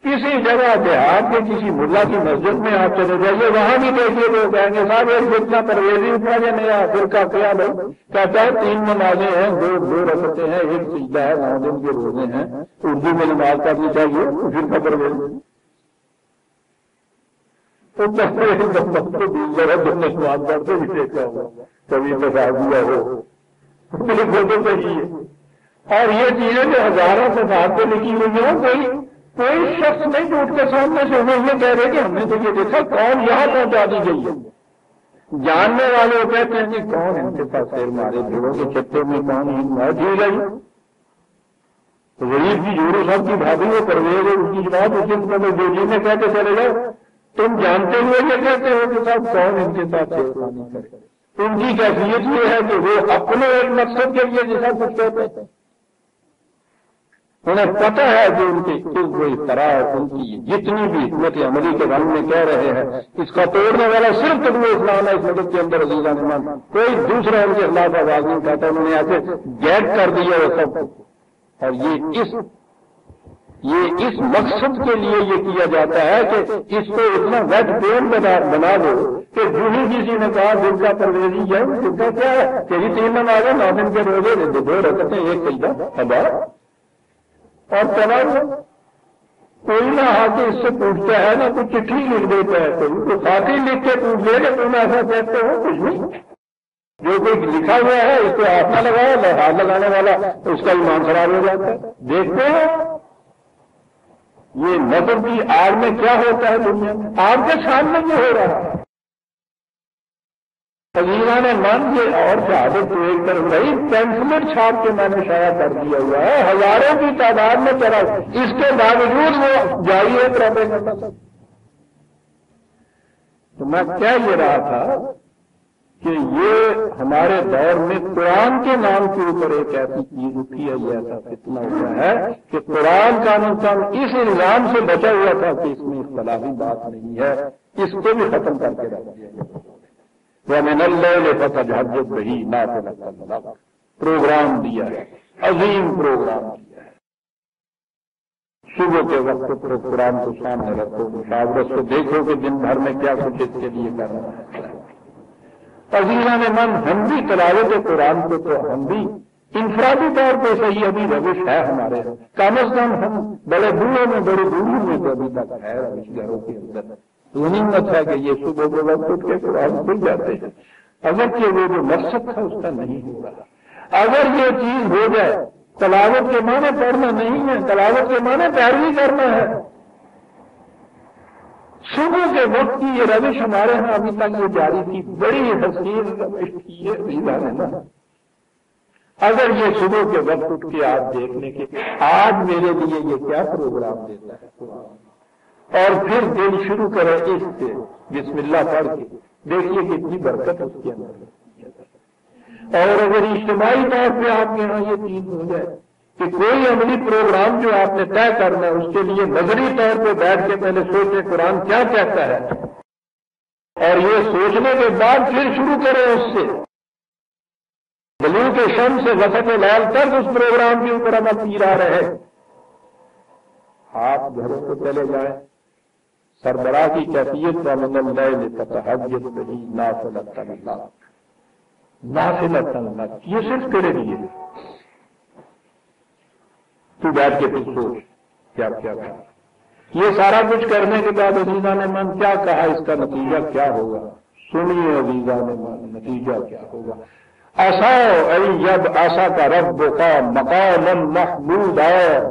کسی جگہ دیہات کے کسی ملا کی مسجد میں آپ چلے جائیے، وہاں بھی دیکھیے تو کہیں گے صاحب ایک فتنہ پرویزی اٹھا یا نیا فرقہ کیا بھائی، کہتا ہے 3 نمازیں ہیں، 2 رکعتیں ہیں، 1 سجدہ ہے، 9 دن کے روزے ہیں، اردو میں نماز پڑھنی چاہیے، فرقہ پرویزی تو نماز پڑھتے بھی دیکھا ہوگا کبھی تصاویر ہو بالکل صحیح ہے۔ اور یہ چیزیں جو ہزاروں سے بات پہ لکھی ہوئی ہیں، کوئی شخص نہیں جو اٹھ کے سامنے سے ہمیں یہ کہہ رہے کہ ہم نے تو یہ دیکھا کون یہاں پہنچا دی گئی ہے۔ جاننے والے کہتے ہیں کہ کون ان کے پاس شیر مارے بھیڑوں کے چھتے میں کون دی گئی، غریب کی جوڑوں صاحب کی بھابھی وہ پرویز ہے، اس کی جواب اس دن میں جو جی میں کہتے چلے گئے، تم جانتے ہوئے یہ کہتے ہو کہ صاحب کون ان کے ساتھ چھیڑخانی کرے۔ ان کی کیفیت یہ ہے کہ وہ اپنے ایک مقصد کے لیے جیسا کچھ کہتے ہیں، انہیں پتہ ہے کہ ان کی کوئی طرح ان کی جتنی بھی حکمت عملی کے بارے میں کہہ رہے ہیں، اس کا توڑنے والا صرف طلوع اسلام ہے۔ اس مدد کے اندر عزیزان ایمان کوئی دوسرا ان کے خلاف آواز نہیں کہتا، انہوں نے ایسے گیٹ کر دیا وہ سب، اور یہ اس مقصد کے لیے یہ کیا جاتا ہے کہ اس کو اتنا ویٹ پین بنا دو کہ جو ہی کسی نے کہا فرقہ پرویزی ہے، فرقہ کیا ہے، تیری 3 نمازیں 9 دن کے روزے 2 رکعتیں 1 سجدہ ابا، اور چلا کوئی نہ آ کے اس سے پوچھتا ہے نہ کوئی چٹھی لکھ دیتا ہے، کوئی خاطی لکھ کے پوچھ لے کہ تم ایسا کہتے ہو، کچھ نہیں۔ جو کوئی لکھا ہوا ہے اس کو ہاتھ نہ لگایا، ہاتھ لگانے والا اس کا ایمان خراب ہو جاتا ہے. دیکھتے ہیں یہ نظر کی آگ میں کیا ہوتا ہے دنیا میں، آپ کے سامنے یہ ہو رہا ہے. عزیزان من یہ اور شہادت تو ایک طرف رہی، پینسلٹ چھاپ کے میں نے شائع کر دیا ہوا ہے، ہزاروں کی تعداد میں چلا، اس کے باوجود وہ جاری ہے پروپیگنڈا سب. تو میں کہہ یہ رہا تھا کہ یہ ہمارے دور میں قرآن کے نام کے اوپر ایک ایسی چیز اٹھی ہے، یہ ایسا فتنہ ہوا ہے کہ قرآن کا نظام اس الزام سے بچا ہوا تھا کہ اس میں اختلافی بات نہیں ہے، اس کو بھی ختم کر کے رکھ دیا گیا. وَمِنَ اللَّيْلِ فَتَهَجَّدْ بِهِ نَافِلَةً لَكَ، پروگرام دیا ہے، عظیم پروگرام دیا ہے. صبح کے وقت قرآن کو سامنے رکھو، مشاورت سے دیکھو کہ دن بھر میں کیا کچھ اس کے لیے کرنا ہے. عزیزان من ہم بھی تلاوت قرآن کو تو ہم بھی انفرادی طور پہ صحیح ابھی روش ہے ہمارے، کم از کم ہم بڑے بوڑھوں میں بڑے بوڑھوں میں تو ابھی تک ہے روش گھروں کے اندر. غنیمت ہے کہ یہ صبح کے وقت اٹھ کے قرآن کھل جاتے ہیں. اگرچہ وہ جو مقصد تھا اس کا نہیں ہو رہا. اگر یہ چیز ہو جائے، تلاوت کے معنی پڑھنا نہیں ہے، تلاوت کے معنی پیروی کرنا ہے. صبح کے وقت کی یہ روش ہمارے ہاں ابھی تک یہ جاری تھی، بڑی حسین روش تھی یہ. اگر یہ صبح کے وقت اٹھ کے آپ دیکھنے کے آج میرے لیے یہ کیا پروگرام دیتا ہے قرآن، اور پھر دن شروع کرے اس سے بسم اللہ پڑھ کے، دیکھیے کتنی برکت اس کے اندر. اور اگر اجتماعی طور پہ آپ کے یہاں یہ چیز ہو جائے کہ کوئی عملی پروگرام جو آپ نے طے کرنا ہے اس کے لیے نظری طور پہ بیٹھ کے پہلے سوچے قرآن کیا کہتا ہے، اور یہ سوچنے کے بعد پھر شروع کرے اس سے بلوغ شمس سے وسط لیل تک اس پروگرام کے اوپر عمل کیا رہے. آپ گھروں کو چلے جائیں، سربراہ کی کیفیت وَمِنَ اللَّيْلِ فَتَهَجَّدْ بِهِ نَافِلَةً لَكَ، نافلۃ لک، یہ صرف تیرے لیے. تو بیٹھ کے پھر سوچ کیا کیا کہا. یہ سارا کچھ کرنے کے بعد عزیزان من کیا کہا، اس کا نتیجہ کیا ہوگا. سنیے عزیزان من، نتیجہ کیا ہوگا. عَسَىٰ أَن يَبْعَثَكَ رَبُّكَ مَقَامًا مَحْمُودًا،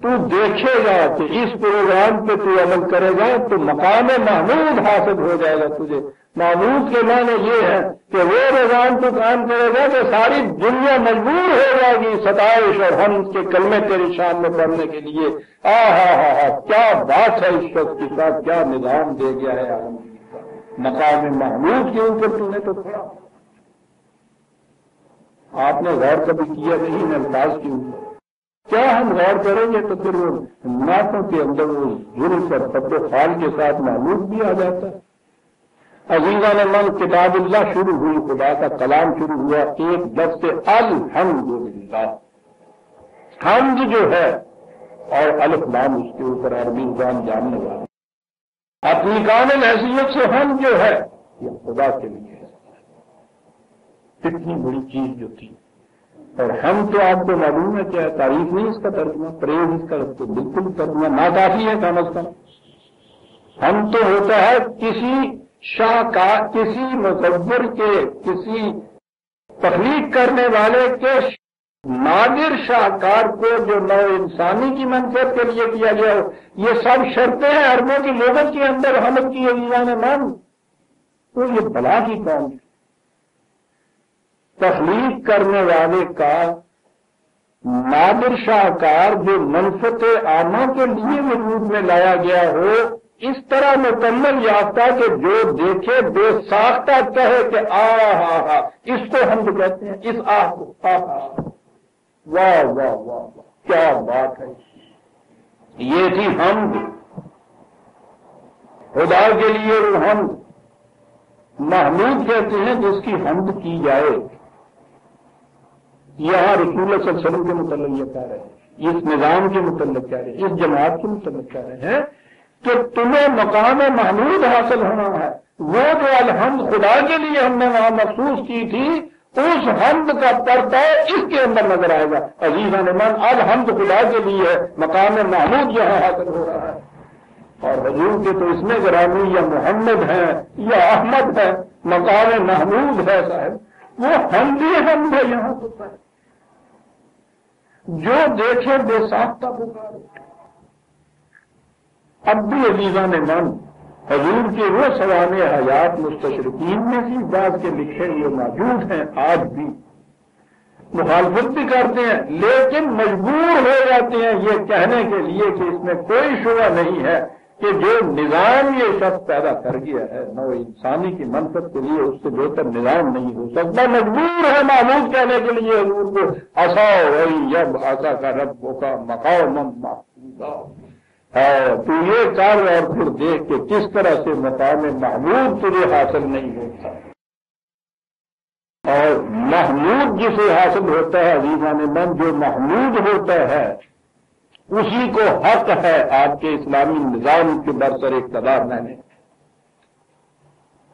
تو دیکھے گا کہ اس پروگرام پہ تو عمل کرے گا تو مقام محمود حاصل ہو جائے گا تجھے. محمود کے معنی یہ ہے کہ وہ نظام تو کام کرے گا کہ ساری دنیا مجبور ہو جائے گی ستائش اور حمد کے کلمے تیری شان میں پڑھنے کے لیے. کیا بات ہے، اس شخص کے ساتھ کیا نظام دے گیا ہے. مقام محمود کے اوپر تم نے تو کھڑا. آپ نے غور کبھی کیا نہیں ان الفاظ کے اوپر. کیا ہم غور کریں گے تو پھر وہ نعتوں کے اندر وہ ظلم پر فد و خال کے ساتھ محمود بھی آ جاتا ہے. عزیزان من، کتاب اللہ شروع ہوئی، خدا کا کلام شروع ہوا ایک لفظ سے الحمدللہ. حمد جو ہے اور الف لام اس کے اوپر عربی زبان جاننے والا، اپنی کامل حیثیت سے حمد جو ہے یہ خدا کے لیے ہے. اتنی بڑی چیز جو تھی. اور ہم تو آپ کو معلوم ہے کیا تعریف نہیں اس کا ترجمہ، پریز اس کا تو بالکل ترجمہ ناکافی ہے. کم از کم ہم تو ہوتا ہے کسی شاہکار، کسی مصور کے، کسی تخلیق کرنے والے کے نادر شاہکار کو جو نو انسانی کی منفعت کے لیے کیا گیا ہو. یہ سب شرطیں ہیں عربوں کی لغت کے اندر حمد کی عزیزان من. تو یہ بلا کی قوم تخلیق کرنے والے کا نادر شاہکار جو منفعت عامہ کے لیے وجود میں لایا گیا ہو، اس طرح مکمل یافتہ کہ جو دیکھے بے ساختہ کہے کہ اس کو حمد کہتے ہیں. اس کو واہ واہ واہ کیا بات ہے. یہ تھی حمد. خدا کے لیے وہ حمد محمود کہتے ہیں جس کی حمد کی جائے. یہاں رسول اللہ صلی اللہ علیہ وسلم کے متعلق یہ کہہ رہے ہیں، اس نظام کے متعلق کہہ رہے ہیں، اس جماعت کے متعلق کہہ رہے ہیں کہ تمہیں مقام محمود حاصل ہونا ہے. وہ جو الحمد خدا کے لیے ہم نے وہاں مخصوص کی تھی، اس حمد کا پرتاؤ اس کے اندر نظر آئے گا. عزیزان من، الحمد خدا کے لیے ہے، مقام محمود یہاں حاصل ہو رہا ہے. اور حضور کے تو اس میں گرامی یا محمد ہیں یا احمد ہے، مقام محمود ہے صاحب. وہ ہم بھی ہم ہے یہاں ہوتا ہے، جو دیکھے بے ساختہ پکارے۔ اب بھی عزیزان من حضور کے وہ سوانح حیات مستشرقین میں بھی بعض کے لکھے ہوئے موجود ہیں، آج بھی مخالفت بھی کرتے ہیں، لیکن مجبور ہو جاتے ہیں یہ کہنے کے لیے کہ اس میں کوئی شبہ نہیں ہے کہ جو نظام یہ شخص پیدا کر گیا ہے نو انسانی کی منفعت کے لیے، اس سے بہتر نظام نہیں ہو سکتا۔ مجبور ہے معبود کہنے کے لیے حضور کو اصا وہی یب آسا کا رب کا مقام محمودا، تو یہ کر اور پھر دیکھ کہ کس طرح سے مقام محمود تجھے حاصل نہیں ہوتا۔ اور محمود جسے حاصل ہوتا ہے عزیزان من، جو محمود ہوتا ہے اسی کو حق ہے آپ کے اسلامی نظام کے برسر اقتدار میں نے۔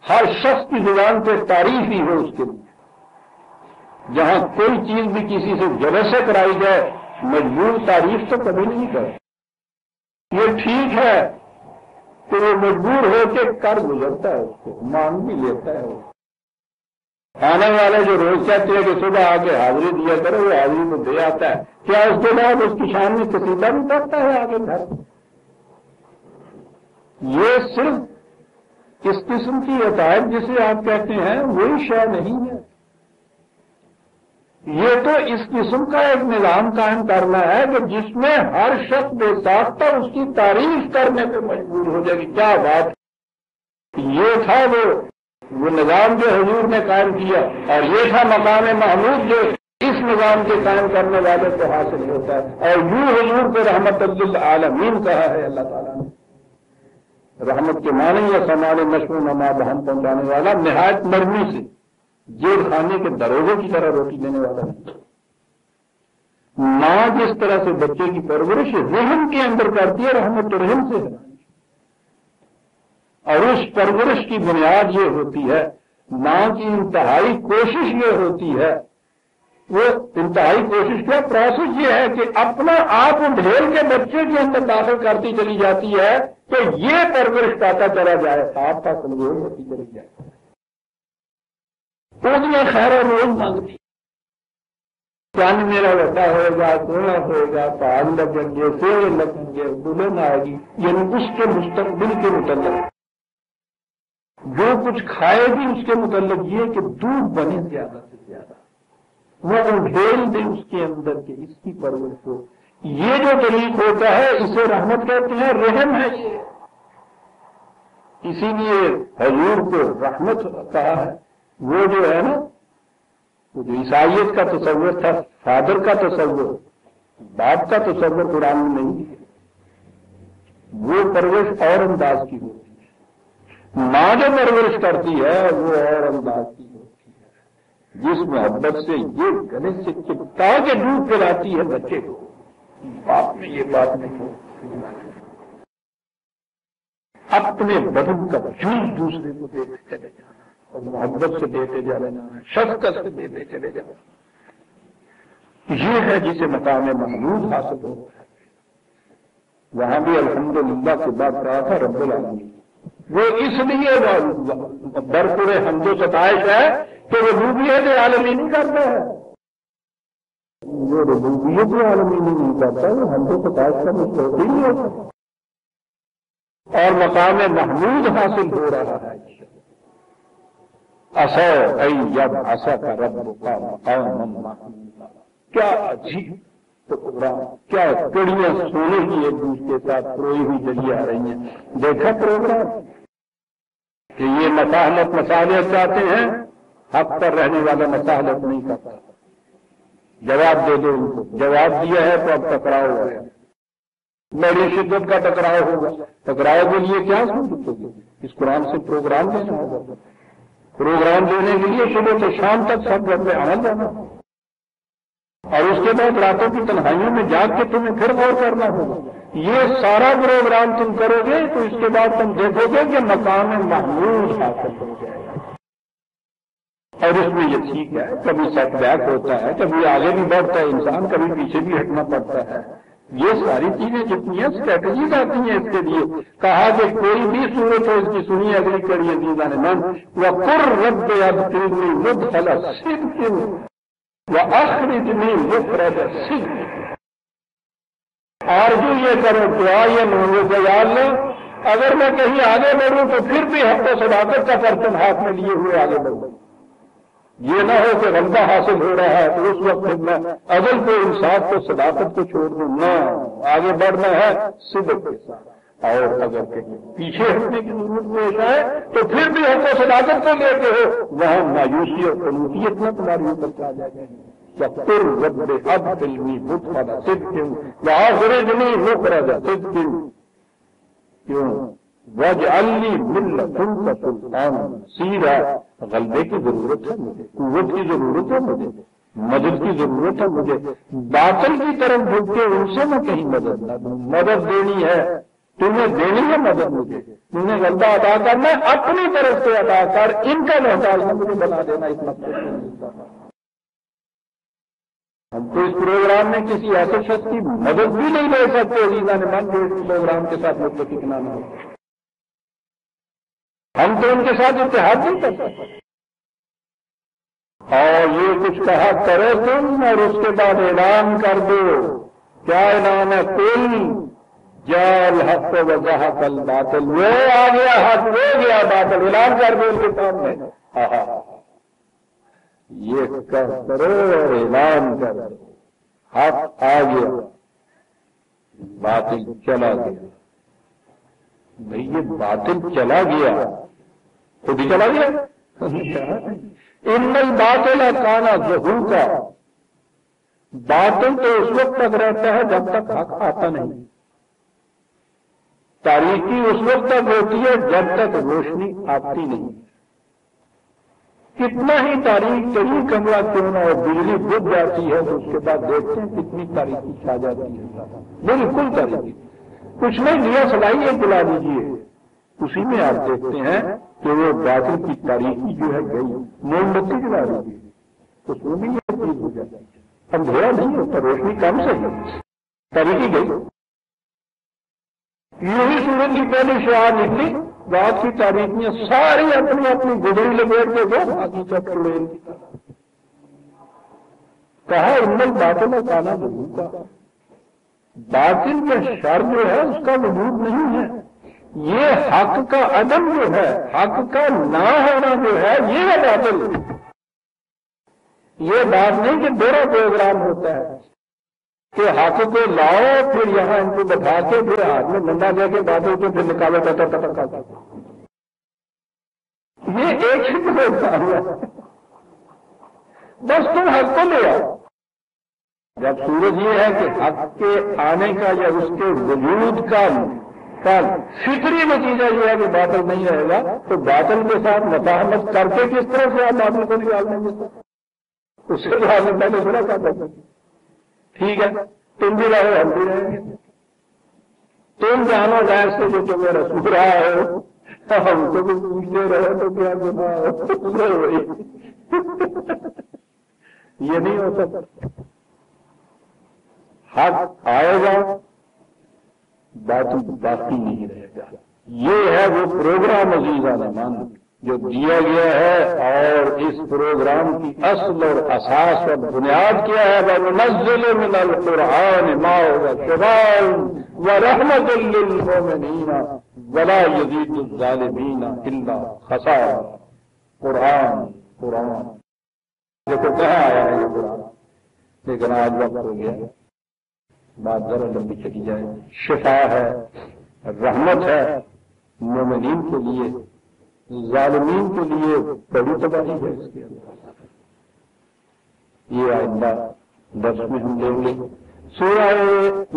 ہر شخص کی زبان پہ تعریف ہی ہو اس کے لیے، جہاں کوئی چیز بھی کسی سے جبر سے کرائی جائے مجبور تعریف تو کبھی نہیں کرے۔ یہ ٹھیک ہے کہ وہ مجبور ہو کے کر گزرتا ہے، اس کو مان بھی لیتا ہے۔ آنے والے جو روز کہتے ہیں کہ صبح آ کے حاضری دیا کرو، وہ حاضری تو دے آتا ہے، کیا اس کے بعد اس کی شان میں قصیدہ بھی پڑتا ہے آگے گھر؟ یہ صرف اس قسم کی عطایت جسے آپ کہتے ہیں وہی شے نہیں ہے، یہ تو اس قسم کا ایک نظام قائم کرنا ہے کہ جس میں ہر شخص بے ساختہ اس کی تعریف کرنے پہ مجبور ہو جائے گی۔ کیا بات، یہ تھا وہ نظام جو حضور نے قائم کیا، اور یہ تھا مقام محمود جو اس نظام کے قائم کرنے والے کو حاصل ہوتا ہے۔ اور یوں حضور کو رحمت للعالمین کہا ہے اللہ تعالیٰ نے، رحمت کے معنی یا سامان نشو و نما بہم پہنچانے والا، نہایت نرمی سے جیل خانے کے دروازے کی طرح روٹی دینے والا ہے۔ ماں جس طرح سے بچے کی پرورش رحم کے اندر کرتی ہے، رحمت و رحم سے ہے، اور اس پرورش کی بنیاد یہ ہوتی ہے، ماں کی انتہائی کوشش یہ ہوتی ہے، وہ انتہائی کوشش کیا پروسیس یہ ہے کہ اپنا آپ ڈھیل کے بچے کے اندر داخل کرتی چلی جاتی ہے کہ یہ پرورش پاتا چلا جائے، آپ کا کمزور ہوتی چلی جائے، اس میں خیر اور روز مانگتی، چاند میرا بیٹا ہوئے گا، سونا ہوئے گا، پہاڑ لگیں گے، سیڑے لگیں گے، دلہن آئے گی، یعنی اس کے مستقبل کے متعلق جو کچھ کھائے گی اس کے متعلق یہ کہ دودھ بنے زیادہ سے زیادہ، وہ انڈھیل دے اس کے اندر کے اس کی پرورش ہو۔ یہ جو طریق ہوتا ہے اسے رحمت کہتے ہیں، رحم ہے یہ، اسی لیے حضور کو رحمت کہا ہے۔ وہ جو ہے نا، وہ جو عیسائیت کا تصور تھا، فادر کا تصور، باپ کا تصور قرآن میں نہیں ہے، وہ پرورش اور انداز کی ہوتی ہے۔ ماں جو پرورش کرتی ہے وہ اور انداز کی ہوتی ہے، جس محبت سے یہ گلے سے چپکا کے دودھ پلاتی ہے بچے کو، باپ نے یہ بات نہیں ہوتی، اپنے بدن کا جوس دوسرے کو دیتے چلے جانا اور محبت سے دیتے چلے جانا، شفقت سے دیتے چلے جانا، یہ ہے جسے مقام محمود حاصل ہوتا ہے۔ وہاں بھی الحمدللہ کے بعد کہا تھا رب العالمین، وہ اس لیے برپورے حمد و ستائش ہے کہ ربوبیت عالمینی کرتا ہے، جو ربوبیت عالمینی نہیں کرتا وہ حمد و ستائش کا مستحق ہی نہیں ہوتا، اور مقام محمود حاصل ہو رہا ہے۔ اصو ایب عصا کا رب کا مقام محمود، کیا عجیب پروگرام، کیا کڑیاں سونے کی ایک دوسرے کے ساتھ پروئی ہوئی چلی آ رہی ہیں۔ دیکھا پروگرام کہ یہ مصالحت مصالحت چاہتے ہیں، حق پر رہنے والا مصالحت نہیں کرتا، جواب دے دو ان کو، جواب دیا ہے تو اب ٹکراؤ ہو گیا، بڑی شدت کا ٹکراؤ ہوگا، ٹکراؤ کے لیے کیا ضرورت ہوگی؟ اس قرآن سے پروگرام دینا ہوگا، پروگرام دینے کے لیے صبح سے شام تک سب گھر میں عمل جانا ہوگا، اور اس کے بعد راتوں کی تنہائیوں میں جاگ کے تمہیں پھر غور کرنا ہوگا۔ یہ سارا پروگرام تم کرو گے تو اس کے بعد تم دیکھو گے کہ مقام محمود حاصل ہو جائے گا، اور اس میں یہ ٹھیک ہے، کبھی سیٹ بیک ہوتا ہے، کبھی آگے بھی بڑھتا ہے انسان، کبھی پیچھے بھی ہٹنا پڑتا ہے، یہ ساری چیزیں جتنی ہیں اسٹریٹجیز آتی ہیں اس کے لیے. کہا کہ کوئی بھی صورت ہو اس کی سنی اگلی کڑی عزیزان من وقر رب ادخلنی مدخل صدق واخرجنی مخرج صدق. آرزو یہ کرو دعا یہ مانگو کہ یا اللہ اگر میں کہیں آگے بڑھوں تو پھر بھی حق و صداقت کا پرچم ہاتھ میں لیے ہوئے آگے بڑھوں. یہ نہ ہو کہ غلبہ حاصل ہو رہا ہے تو اس وقت میں عدل کو انصاف کو صداقت کو چھوڑ دوں. نہ آگے بڑھنا ہے صدق کے ساتھ. اور اگر کہیں پیچھے ہٹنے کی ضرورت پیش آئے تو پھر بھی حق و صداقت کو لیتے ہو وہاں مایوسی اور قنوطیت نہ تمہاری اوپر آ جائے گی. وَقُلْ رَبِّ أَدْخِلْنِي مُدْخَلَ صِدْقٍ وَأَخْرِجْنِي مُخْرَجَ صِدْقٍ. کیوں وَاجْعَلْ لِي مِن لَّدُنكَ سُلْطَانًا نَصِيرًا. غلبے کی ضرورت ہے مجھے, قوت کی ضرورت ہے مجھے, مدد کی ضرورت ہے مجھے. باطل کی طرف جھک کے ان سے میں کہیں مدد نہ دوں. مدد دینی ہے تمہیں, دینی ہے مدد مجھے, تمہیں غلبہ عطا کرنا اپنی طرف سے عطا کر, ان کا محتاج نہ مجھے بنا دینا. اس مقصد ہم تو اس پروگرام میں کسی ایسے شخص کی مدد بھی نہیں لے سکتے عزیزان من جو اس پروگرام کے ساتھ متفق نہ ہو. ہم تو ان کے ساتھ اتحاد نہیں کر سکتے. اور یہ کچھ کہا کرو تم اور اس کے بعد اعلان کر دو. کیا اعلان ہے؟ کل جال حق و زہق الباطل. وہ آ گیا حق, وہ گیا باطل. اعلان کر دو ان کے سامنے. یہ کرو اور اعلان کر دو حق آ گیا باطل چلا گیا. بھئی یہ باطل چلا گیا خود ہی چلا گیا. ان الباطل کان زہوقا. باطل تو اس وقت تک رہتا ہے جب تک حق آتا نہیں. تاریکی اس وقت تک ہوتی ہے جب تک روشنی آتی نہیں. کتنا ہی تاریخ ترین کمرہ کیوں نہ اور بجلی بجھ جاتی ہے تو اس کے بعد دیکھتے ہیں کتنی تاریخی چھا جاتی ہے. بالکل تاریخی کچھ نہیں دیا سلائی ایک جلا دیجیے, اسی میں آپ دیکھتے ہیں کہ وہ باطل کی تاریخی جو ہے گئی. موم بتی جلا دیجیے تو اس میں بھی یہ چیز ہو جاتی ہے. اندھیرا نہیں ہوتا, روشنی کم سے ہی تاریخی گئی. یوں ہی سورج کی پہلی شعاع نکلی, رات کی تاریخیاں ساری اپنی اپنی گدڑی لپیٹ کے گئے باقی سب چڑیل. کہا ان الباطل کان زہوقا. باطل کا شر جو ہے اس کا وجود نہیں ہے. یہ حق کا عدم جو ہے, حق کا نہ ہونا جو ہے, یہ ہے باطل. یہ بات نہیں کہ میرا پروگرام ہوتا ہے کہ حق کو لاؤ پھر یہاں ان کو بٹھا کے پھر ہاتھ میں ڈنڈا دے کے باتوں کو پھر نکالو کرتا. یہ ایک ہی پروگرام ہے. بس تم حق کو لے آؤ. جب سورج یہ ہے کہ حق کے آنے کا یا اس کے وجود کا فطری نتیجہ یہ ہے کہ باطل نہیں رہے گا تو باطل کے ساتھ مفاہمت کر کے کس طرح سے آپ باطل کو نکال دیں گے؟ اس سے تو آپ نے پہلے تھوڑا کر سکتے. ٹھیک ہے تم بھی رہو ہم بھی رہیں گے. تم جانو غیر سے جو تمہیں رسول رہا ہو ہم تو بھی پوچھتے رہے تو کیا گناہ. یہ نہیں ہو سکتا. حق آئے گا باطل باقی نہیں رہے گا. یہ ہے وہ پروگرام عزیزان من جو دیا گیا ہے. اور اس پروگرام کی اصل اور اساس اور بنیاد کیا ہے؟ وَنُنَزِّلُ مِنَ الْقُرْآنِ مَا هُوَ شِفَاءٌ وَرَحْمَةٌ لِّلْمُؤْمِنِينَ وَلَا يَزِيدُ الظَّالِمِينَ إِلَّا خَسَارًا. قرآن دیکھو کہاں آیا ہے یہ قرآن. لیکن آج وقت ہو گیا, بات ذرا لمبی چلی جائے. شفا ہے, رحمت ہے مومنین کے لیے, ظالمین کے لیے بڑی تباہی ہے. اس کے یہ آئندہ درس میں ہم لیں گے. سورہ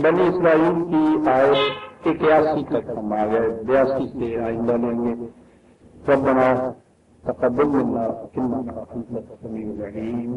بنی اسرائیل کی آیت 81 تک ہم آ گئے, 82 سے آئندہ لیں گے. ربنا تقبل منا انك انت السميع العليم